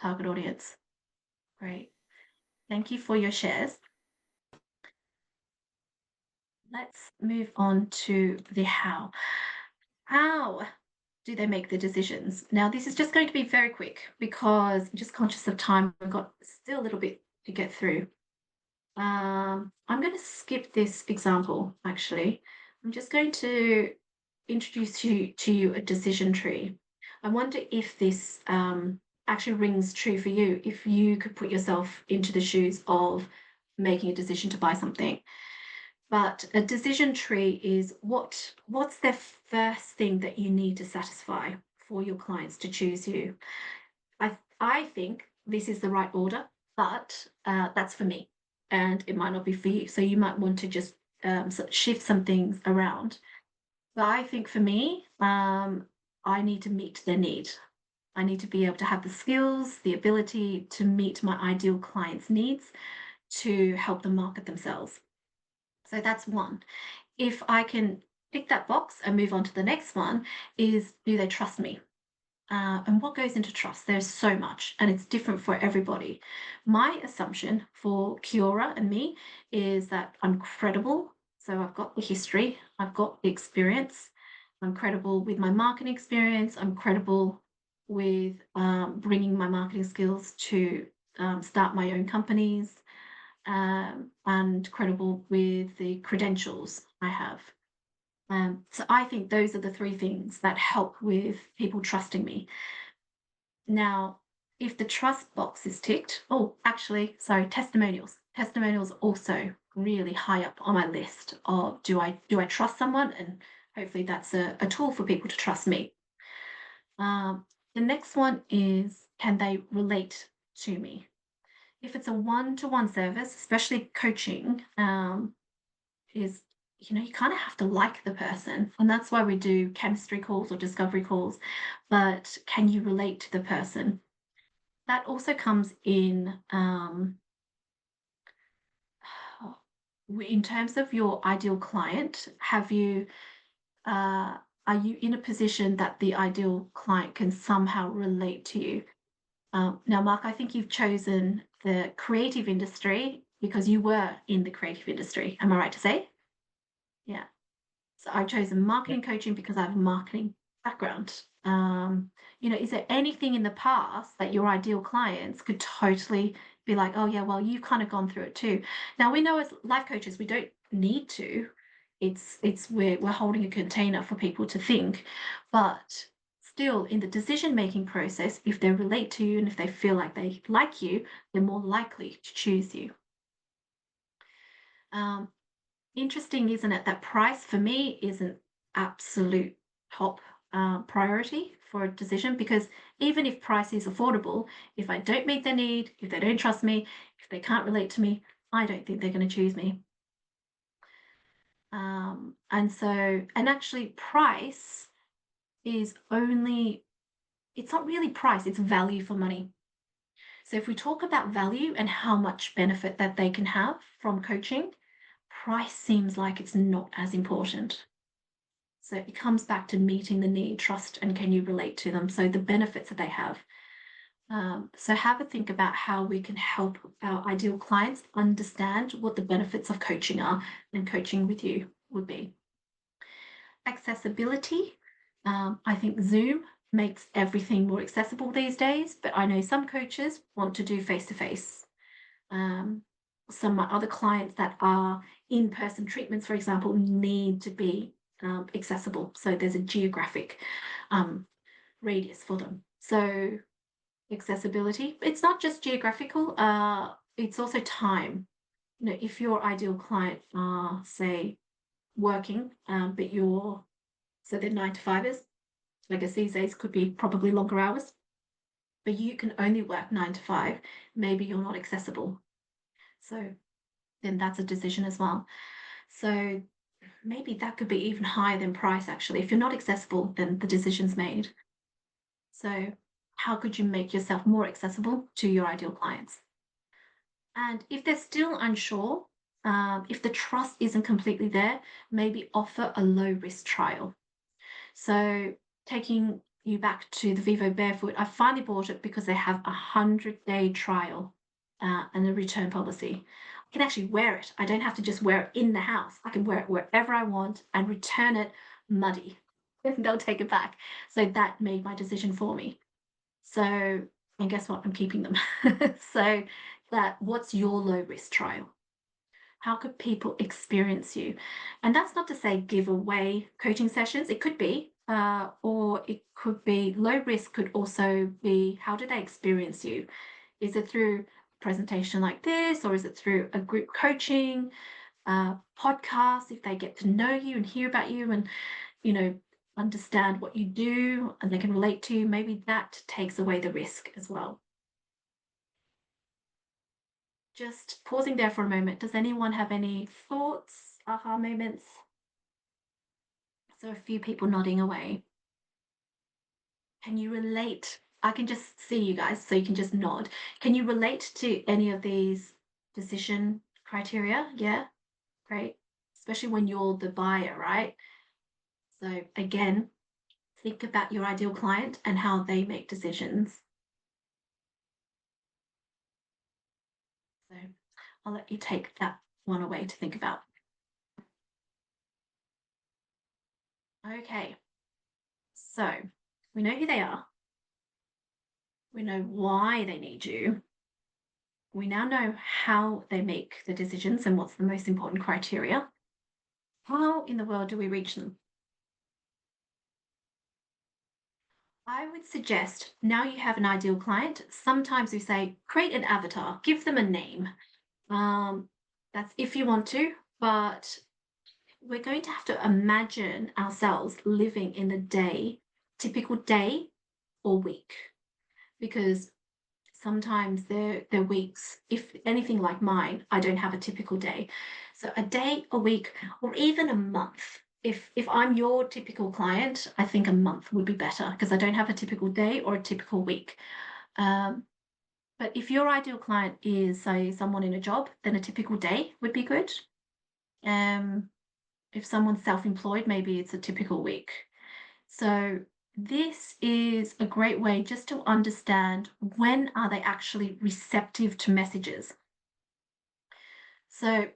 target audience. Great. Thank you for your shares. Let's move on to the how. How do they make the decisions? Now, this is just going to be very quick because I'm just conscious of time. We've got still a little bit to get through. I'm going to skip this example, actually. I'm just going to introduce to you a decision tree. I wonder if this actually rings true for you, if you could put yourself into the shoes of making a decision to buy something. But a decision tree is what's the first thing that you need to satisfy for your clients to choose you. I think this is the right order, but that's for me, and it might not be for you. So you might want to just sort of shift some things around. But I think for me, I need to meet their need. I need to be able to have the skills, the ability to meet my ideal client's needs to help them market themselves. So that's one. If I can tick that box and move on to the next one, is do they trust me? And what goes into trust? There's so much, and it's different for everybody. My assumption for Kiora and me is that I'm credible. So I've got the history, I've got the experience, I'm credible with my marketing experience, I'm credible with bringing my marketing skills to start my own companies, and credible with the credentials I have. So I think those are the three things that help with people trusting me. Now, if the trust box is ticked, testimonials. Testimonials also really high up on my list of do I trust someone, and hopefully that's a tool for people to trust me. The next one is, can they relate to me? if it's a one-to-one service, especially coaching, is, you know, you kind of have to like the person, and that's why we do chemistry calls or discovery calls. But can you relate to the person? That also comes in in terms of your ideal client. Have you are you in a position that the ideal client can somehow relate to you? Now, Mark, I think you've chosen the creative industry because you were in the creative industry. Am I right to say? Yeah. So I've chosen marketing coaching because I have a marketing background. You know, is there anything in the past that your ideal clients could totally be like, oh yeah, well, you've kind of gone through it too. Now we know as life coaches, we don't need to. It's we're holding a container for people to think, but still in the decision-making process, if they relate to you and if they feel like they like you, they're more likely to choose you. Interesting, isn't it, that price for me is an absolute top priority for a decision, because even if price is affordable, if I don't meet their need, if they don't trust me, if they can't relate to me, I don't think they're going to choose me. And actually price is only, it's not really price, it's value for money. So if we talk about value and how much benefit that they can have from coaching, price seems like it's not as important. So it comes back to meeting the need, trust, and can you relate to them? So the benefits that they have. So have a think about how we can help our ideal clients understand what the benefits of coaching are, and coaching with you would be. Accessibility. I think Zoom makes everything more accessible these days, but I know some coaches want to do face-to-face. Some of my other clients that are in-person treatments, for example, need to be accessible. So there's a geographic radius for them. So accessibility, it's not just geographical, it's also time. You know, if your ideal client are, say, working, but so they're 9-to-5ers, I guess these days could be probably longer hours, but you can only work 9-to-5, maybe you're not accessible. So then that's a decision as well. So maybe that could be even higher than price, actually. If you're not accessible, then the decision's made. So how could you make yourself more accessible to your ideal clients? And if they're still unsure, if the trust isn't completely there, maybe offer a low-risk trial. So taking you back to the Vivo Barefoot, I finally bought it because they have a 100-day trial and a return policy. I can actually wear it. I don't have to just wear it in the house. I can wear it wherever I want and return it muddy. They'll take it back. So that made my decision for me. So, and guess what? I'm keeping them. So what's your low risk trial? How could people experience you? And that's not to say give away coaching sessions. It could be, or it could be low risk, could also be, how do they experience you? Is it through a presentation like this, or is it through a group coaching podcast? If they get to know you and hear about you and, you know, understand what you do and they can relate to you, maybe that takes away the risk as well. Just pausing there for a moment. Does anyone have any thoughts, aha moments? So a few people nodding away. Can you relate? I can just see you guys, so you can just nod. Can you relate to any of these decision criteria? Yeah, great. Especially when you're the buyer, right? So again, think about your ideal client and how they make decisions. So I'll let you take that one away to think about. Okay, so we know who they are. We know why they need you. We now know how they make the decisions and what's the most important criteria. How in the world do we reach them? I would suggest, now you have an ideal client, sometimes we say, create an avatar, give them a name. That's if you want to, but we're going to have to imagine ourselves living in a day, typical day or week. Because sometimes their weeks, if anything like mine, I don't have a typical day. So a day, a week, or even a month. If I'm your typical client, I think a month would be better because I don't have a typical day or a typical week. But if your ideal client is, say, someone in a job, then a typical day would be good. If someone's self-employed, maybe it's a typical week. So this is a great way just to understand when are they actually receptive to messages. So,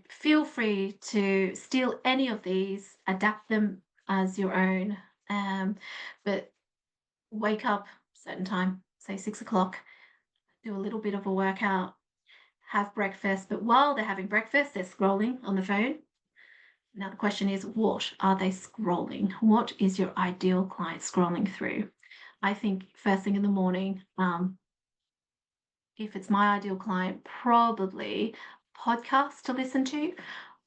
feel free to steal any of these, adapt them as your own, but wake up certain time, say 6 o'clock, do a little bit of a workout, have breakfast, but while they're having breakfast, they're scrolling on the phone. Now the question is, what are they scrolling? What is your ideal client scrolling through? I think first thing in the morning, if it's my ideal client, probably podcast to listen to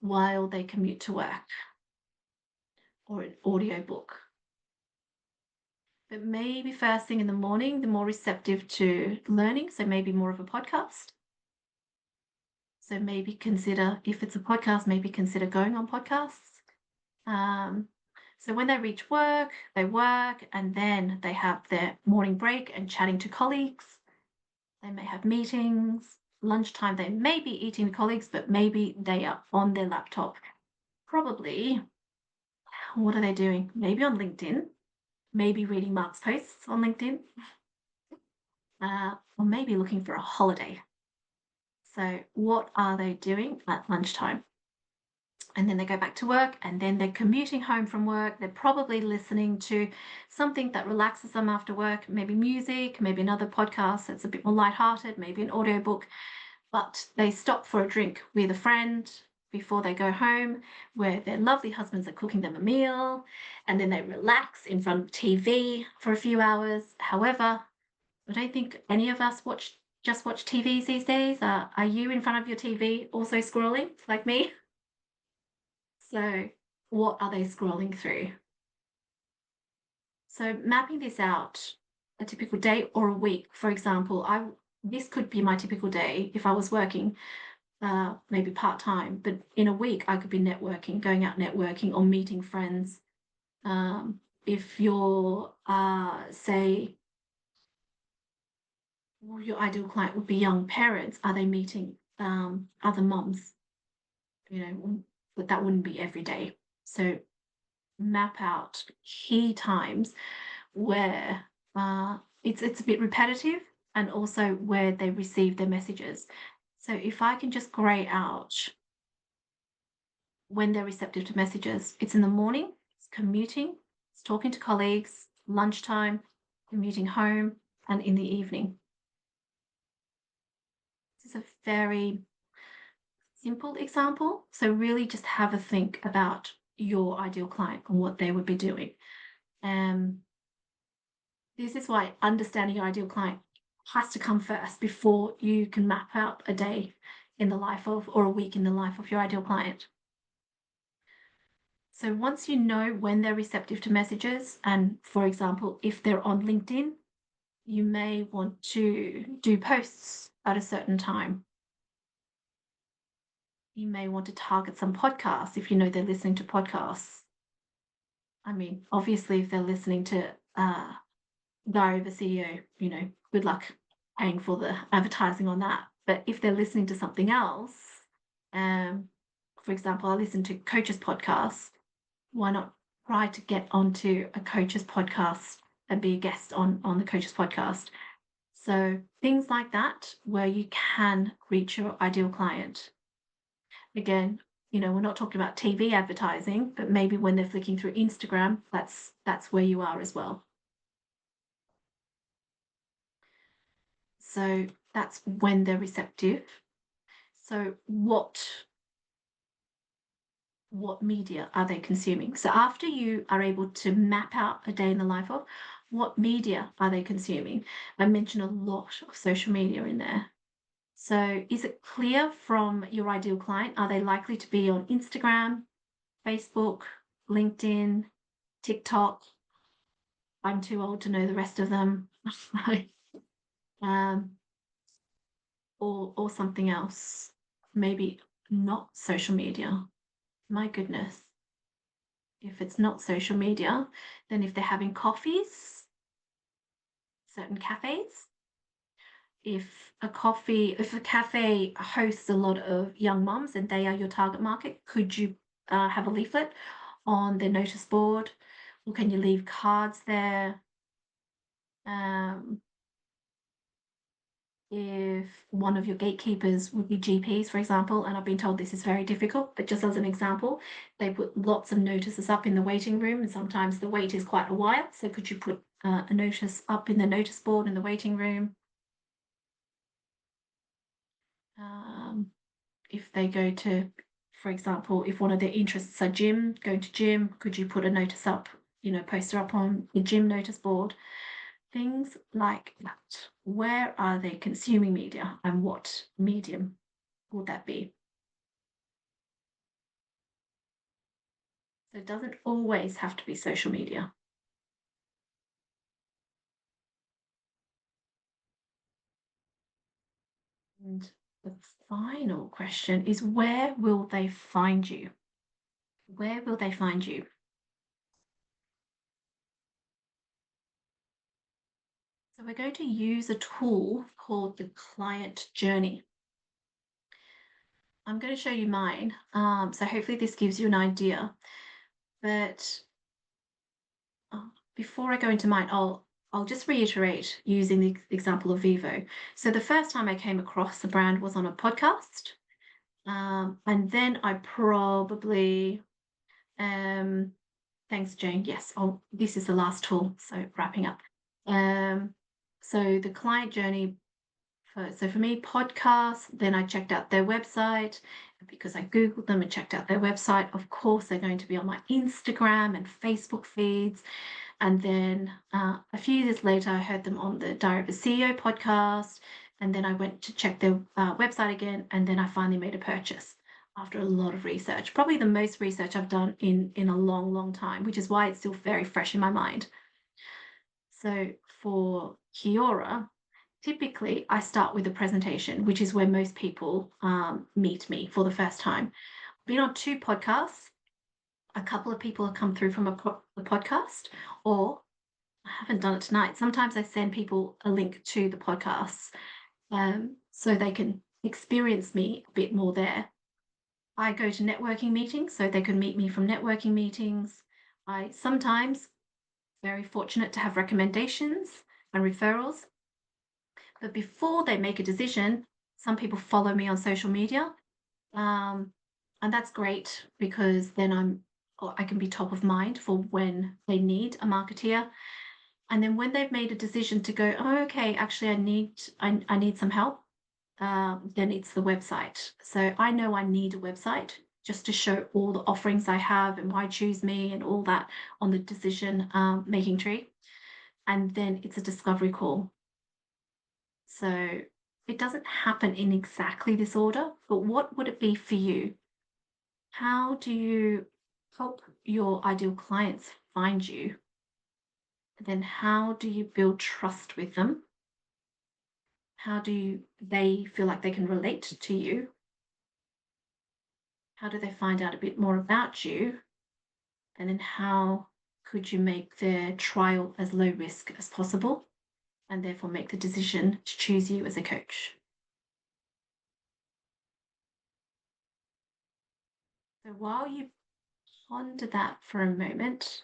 while they commute to work, or an audio book. But maybe first thing in the morning, they're more receptive to learning, so maybe more of a podcast. So maybe consider, if it's a podcast, maybe consider going on podcasts. So when they reach work, they work, and then they have their morning break and chatting to colleagues. They may have meetings. Lunchtime, they may be eating with colleagues, but maybe they are on their laptop. Probably, what are they doing? Maybe on LinkedIn, maybe reading Mark's posts on LinkedIn, or maybe looking for a holiday. So what are they doing at lunchtime? And then they go back to work, and then they're commuting home from work. They're probably listening to something that relaxes them after work, maybe music, maybe another podcast that's a bit more lighthearted, maybe an audiobook. But they stop for a drink with a friend before they go home, where their lovely husbands are cooking them a meal, and then they relax in front of TV for a few hours. However, I don't think any of us just watch TVs these days. Are you in front of your TV also scrolling like me? So what are they scrolling through? So mapping this out, a typical day or a week, for example, this could be my typical day if I was working, maybe part-time, but in a week I could be networking, going out networking or meeting friends. If you're, say, your ideal client would be young parents, are they meeting other mums? But that wouldn't be every day. So map out key times where it's a bit repetitive, and also where they receive their messages. So if I can just grey out when they're receptive to messages, it's in the morning, it's commuting, it's talking to colleagues, lunchtime, commuting home, and in the evening. This is a very simple example. So really just have a think about your ideal client and what they would be doing. This is why understanding your ideal client has to come first before you can map out a day in the life of, or a week in the life of your ideal client. So once you know when they're receptive to messages, and for example, if they're on LinkedIn, you may want to do posts at a certain time. You may want to target some podcasts if you know they're listening to podcasts. I mean, obviously, if they're listening to Diary of a CEO, good luck paying for the advertising on that. But if they're listening to something else, for example, I listen to coaches podcasts, why not try to get onto a coaches podcast and be a guest on the coaches podcast? So things like that, where you can reach your ideal client. Again, we're not talking about TV advertising, but maybe when they're flicking through Instagram, that's where you are as well. So that's when they're receptive. So what media are they consuming? So after you are able to map out a day in the life of, what media are they consuming? I mentioned a lot of social media in there. So is it clear from your ideal client? Are they likely to be on Instagram, Facebook, LinkedIn, TikTok? I'm too old to know the rest of them. or something else, maybe not social media. My goodness. If it's not social media, then if they're having coffees, certain cafes, if a cafe hosts a lot of young mums and they are your target market, could you have a leaflet on their notice board, or can you leave cards there? If one of your gatekeepers would be GPs, for example, and I've been told this is very difficult, but just as an example, they put lots of notices up in the waiting room, and sometimes the wait is quite a while. So could you put a notice up in the notice board in the waiting room? If they go to, for example, if one of their interests are going to gym, could you put a notice up, poster up on the gym notice board? Things like that. Where are they consuming media and what medium would that be? So it doesn't always have to be social media. And the final question is, where will they find you? Where will they find you? So we're going to use a tool called the client journey. I'm going to show you mine. So hopefully this gives you an idea. But before I go into mine, I'll just reiterate using the example of Vivo. So the first time I came across the brand was on a podcast. And then I probably, thanks, Jane. Yes, this is the last tool. So wrapping up. So the client journey. So for me, podcasts, then I checked out their website because I Googled them and checked out their website. Of course, they're going to be on my Instagram and Facebook feeds. And then a few years later, I heard them on the Diary of a CEO podcast. And then I went to check their website again. And then I finally made a purchase after a lot of research, probably the most research I've done in a long, long time, which is why it's still very fresh in my mind. So for Kiora, typically I start with a presentation, which is where most people meet me for the first time. I've been on 2 podcasts. A couple of people have come through from the podcast, or I haven't done it tonight. Sometimes I send people a link to the podcasts so they can experience me a bit more there. I go to networking meetings, so they can meet me from networking meetings. I sometimes very fortunate to have recommendations and referrals. But before they make a decision, some people follow me on social media. And that's great because then I can be top of mind for when they need a marketeer. And then when they've made a decision to go, oh, okay, actually I need some help, then it's the website. So I know I need a website just to show all the offerings I have and why choose me and all that on the decision making tree. And then it's a discovery call. So it doesn't happen in exactly this order, but what would it be for you? How do you help your ideal clients find you? Then how do you build trust with them? How do they feel like they can relate to you? How do they find out a bit more about you? And then how could you make their trial as low risk as possible and therefore make the decision to choose you as a coach? So while you ponder that for a moment,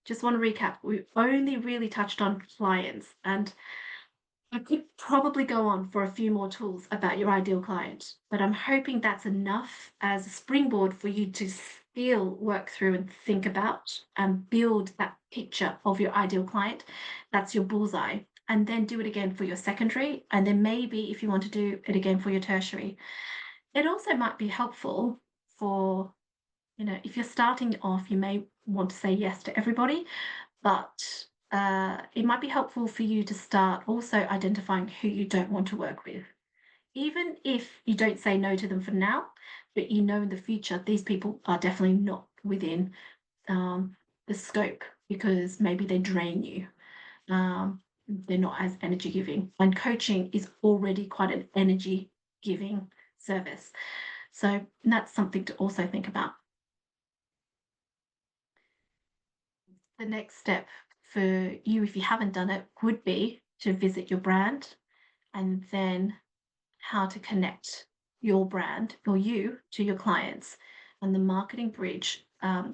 just want to recap. We only really touched on clients, and I could probably go on for a few more tools about your ideal client, but I'm hoping that's enough as a springboard for you to still work through and think about and build that picture of your ideal client. That's your bullseye. And then do it again for your secondary. And then maybe if you want to do it again for your tertiary. It also might be helpful for, if you're starting off, you may want to say yes to everybody, but it might be helpful for you to start also identifying who you don't want to work with. Even if you don't say no to them for now, but in the future, these people are definitely not within the scope because maybe they drain you. they're not as energy giving. And coaching is already quite an energy giving service. So that's something to also think about. The next step for you, if you haven't done it, would be to visit your brand, and then how to connect your brand or you to your clients. And the marketing bridge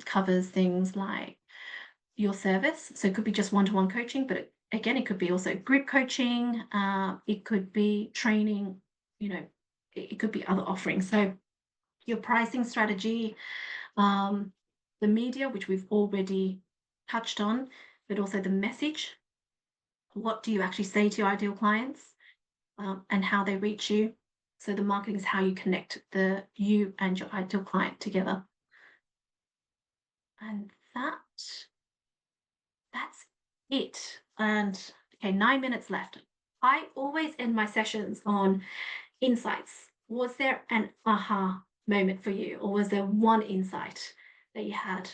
covers things like your service. So it could be just one-to-one coaching, but again, it could be also group coaching. It could be training, you know, it could be other offerings. So your pricing strategy, the media, which we've already touched on, but also the message. What do you actually say to your ideal clients, and how they reach you? So the marketing is how you connect you and your ideal client together. And that's it. And okay, 9 minutes left. I always end my sessions on insights. Was there an aha moment for you, or was there one insight that you had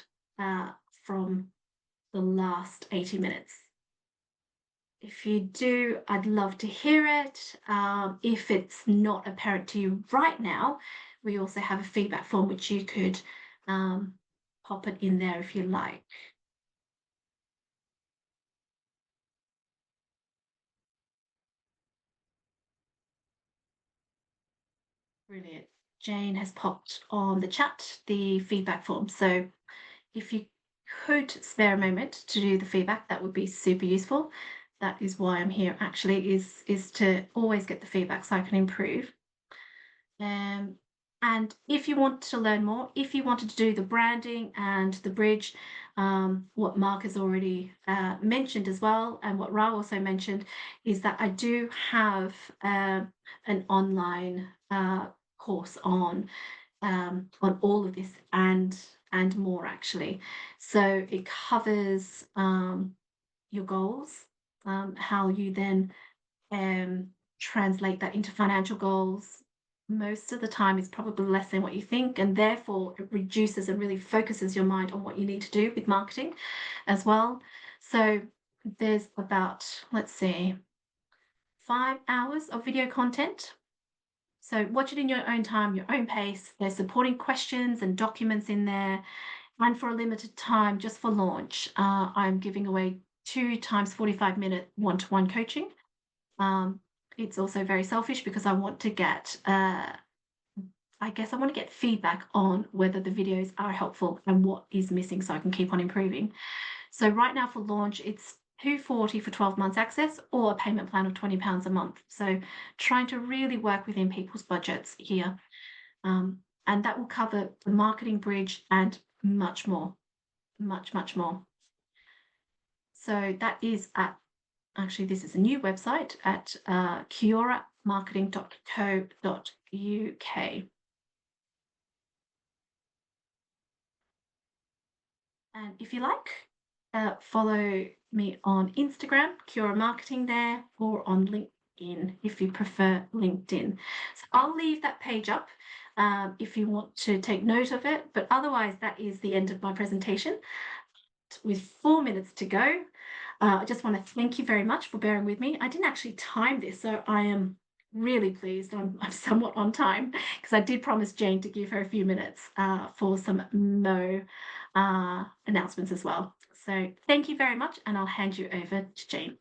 from the last 80 minutes? If you do, I'd love to hear it. If it's not apparent to you right now, we also have a feedback form which you could pop it in there if you like. Brilliant. Jane has popped on the chat the feedback form. So if you could spare a moment to do the feedback, that would be super useful. That is why I'm here actually, is to always get the feedback so I can improve. And if you want to learn more, if you wanted to do the branding and the bridge, what Mark has already mentioned as well, and what Ra also mentioned, is that I do have an online course on all of this and more actually. So it covers your goals, how you then translate that into financial goals. Most of the time it's probably less than what you think, and therefore it reduces and really focuses your mind on what you need to do with marketing as well. So there's about, let's see, 5 hours of video content. So watch it in your own time, your own pace. There's supporting questions and documents in there. And for a limited time, just for launch, I'm giving away 2 times 45-minute one-to-one coaching. It's also very selfish because I want to get, I guess I want to get feedback on whether the videos are helpful and what is missing so I can keep on improving. So right now for launch, it's $240 for 12 months access, or a payment plan of £20 a month. So trying to really work within people's budgets here. And that will cover the marketing bridge and much more, much more. So that is at, actually, this is a new website at kioramarketing.co.uk. And if you like, follow me on Instagram, Kiora Marketing there, or on LinkedIn if you prefer LinkedIn. So I'll leave that page up if you want to take note of it. But otherwise, that is the end of my presentation. With 4 minutes to go, I just want to thank you very much for bearing with me. I didn't actually time this, so I am really pleased I'm somewhat on time, because I did promise Jane to give her a few minutes for some MOE announcements as well. So thank you very much, and I'll hand you over to Jane.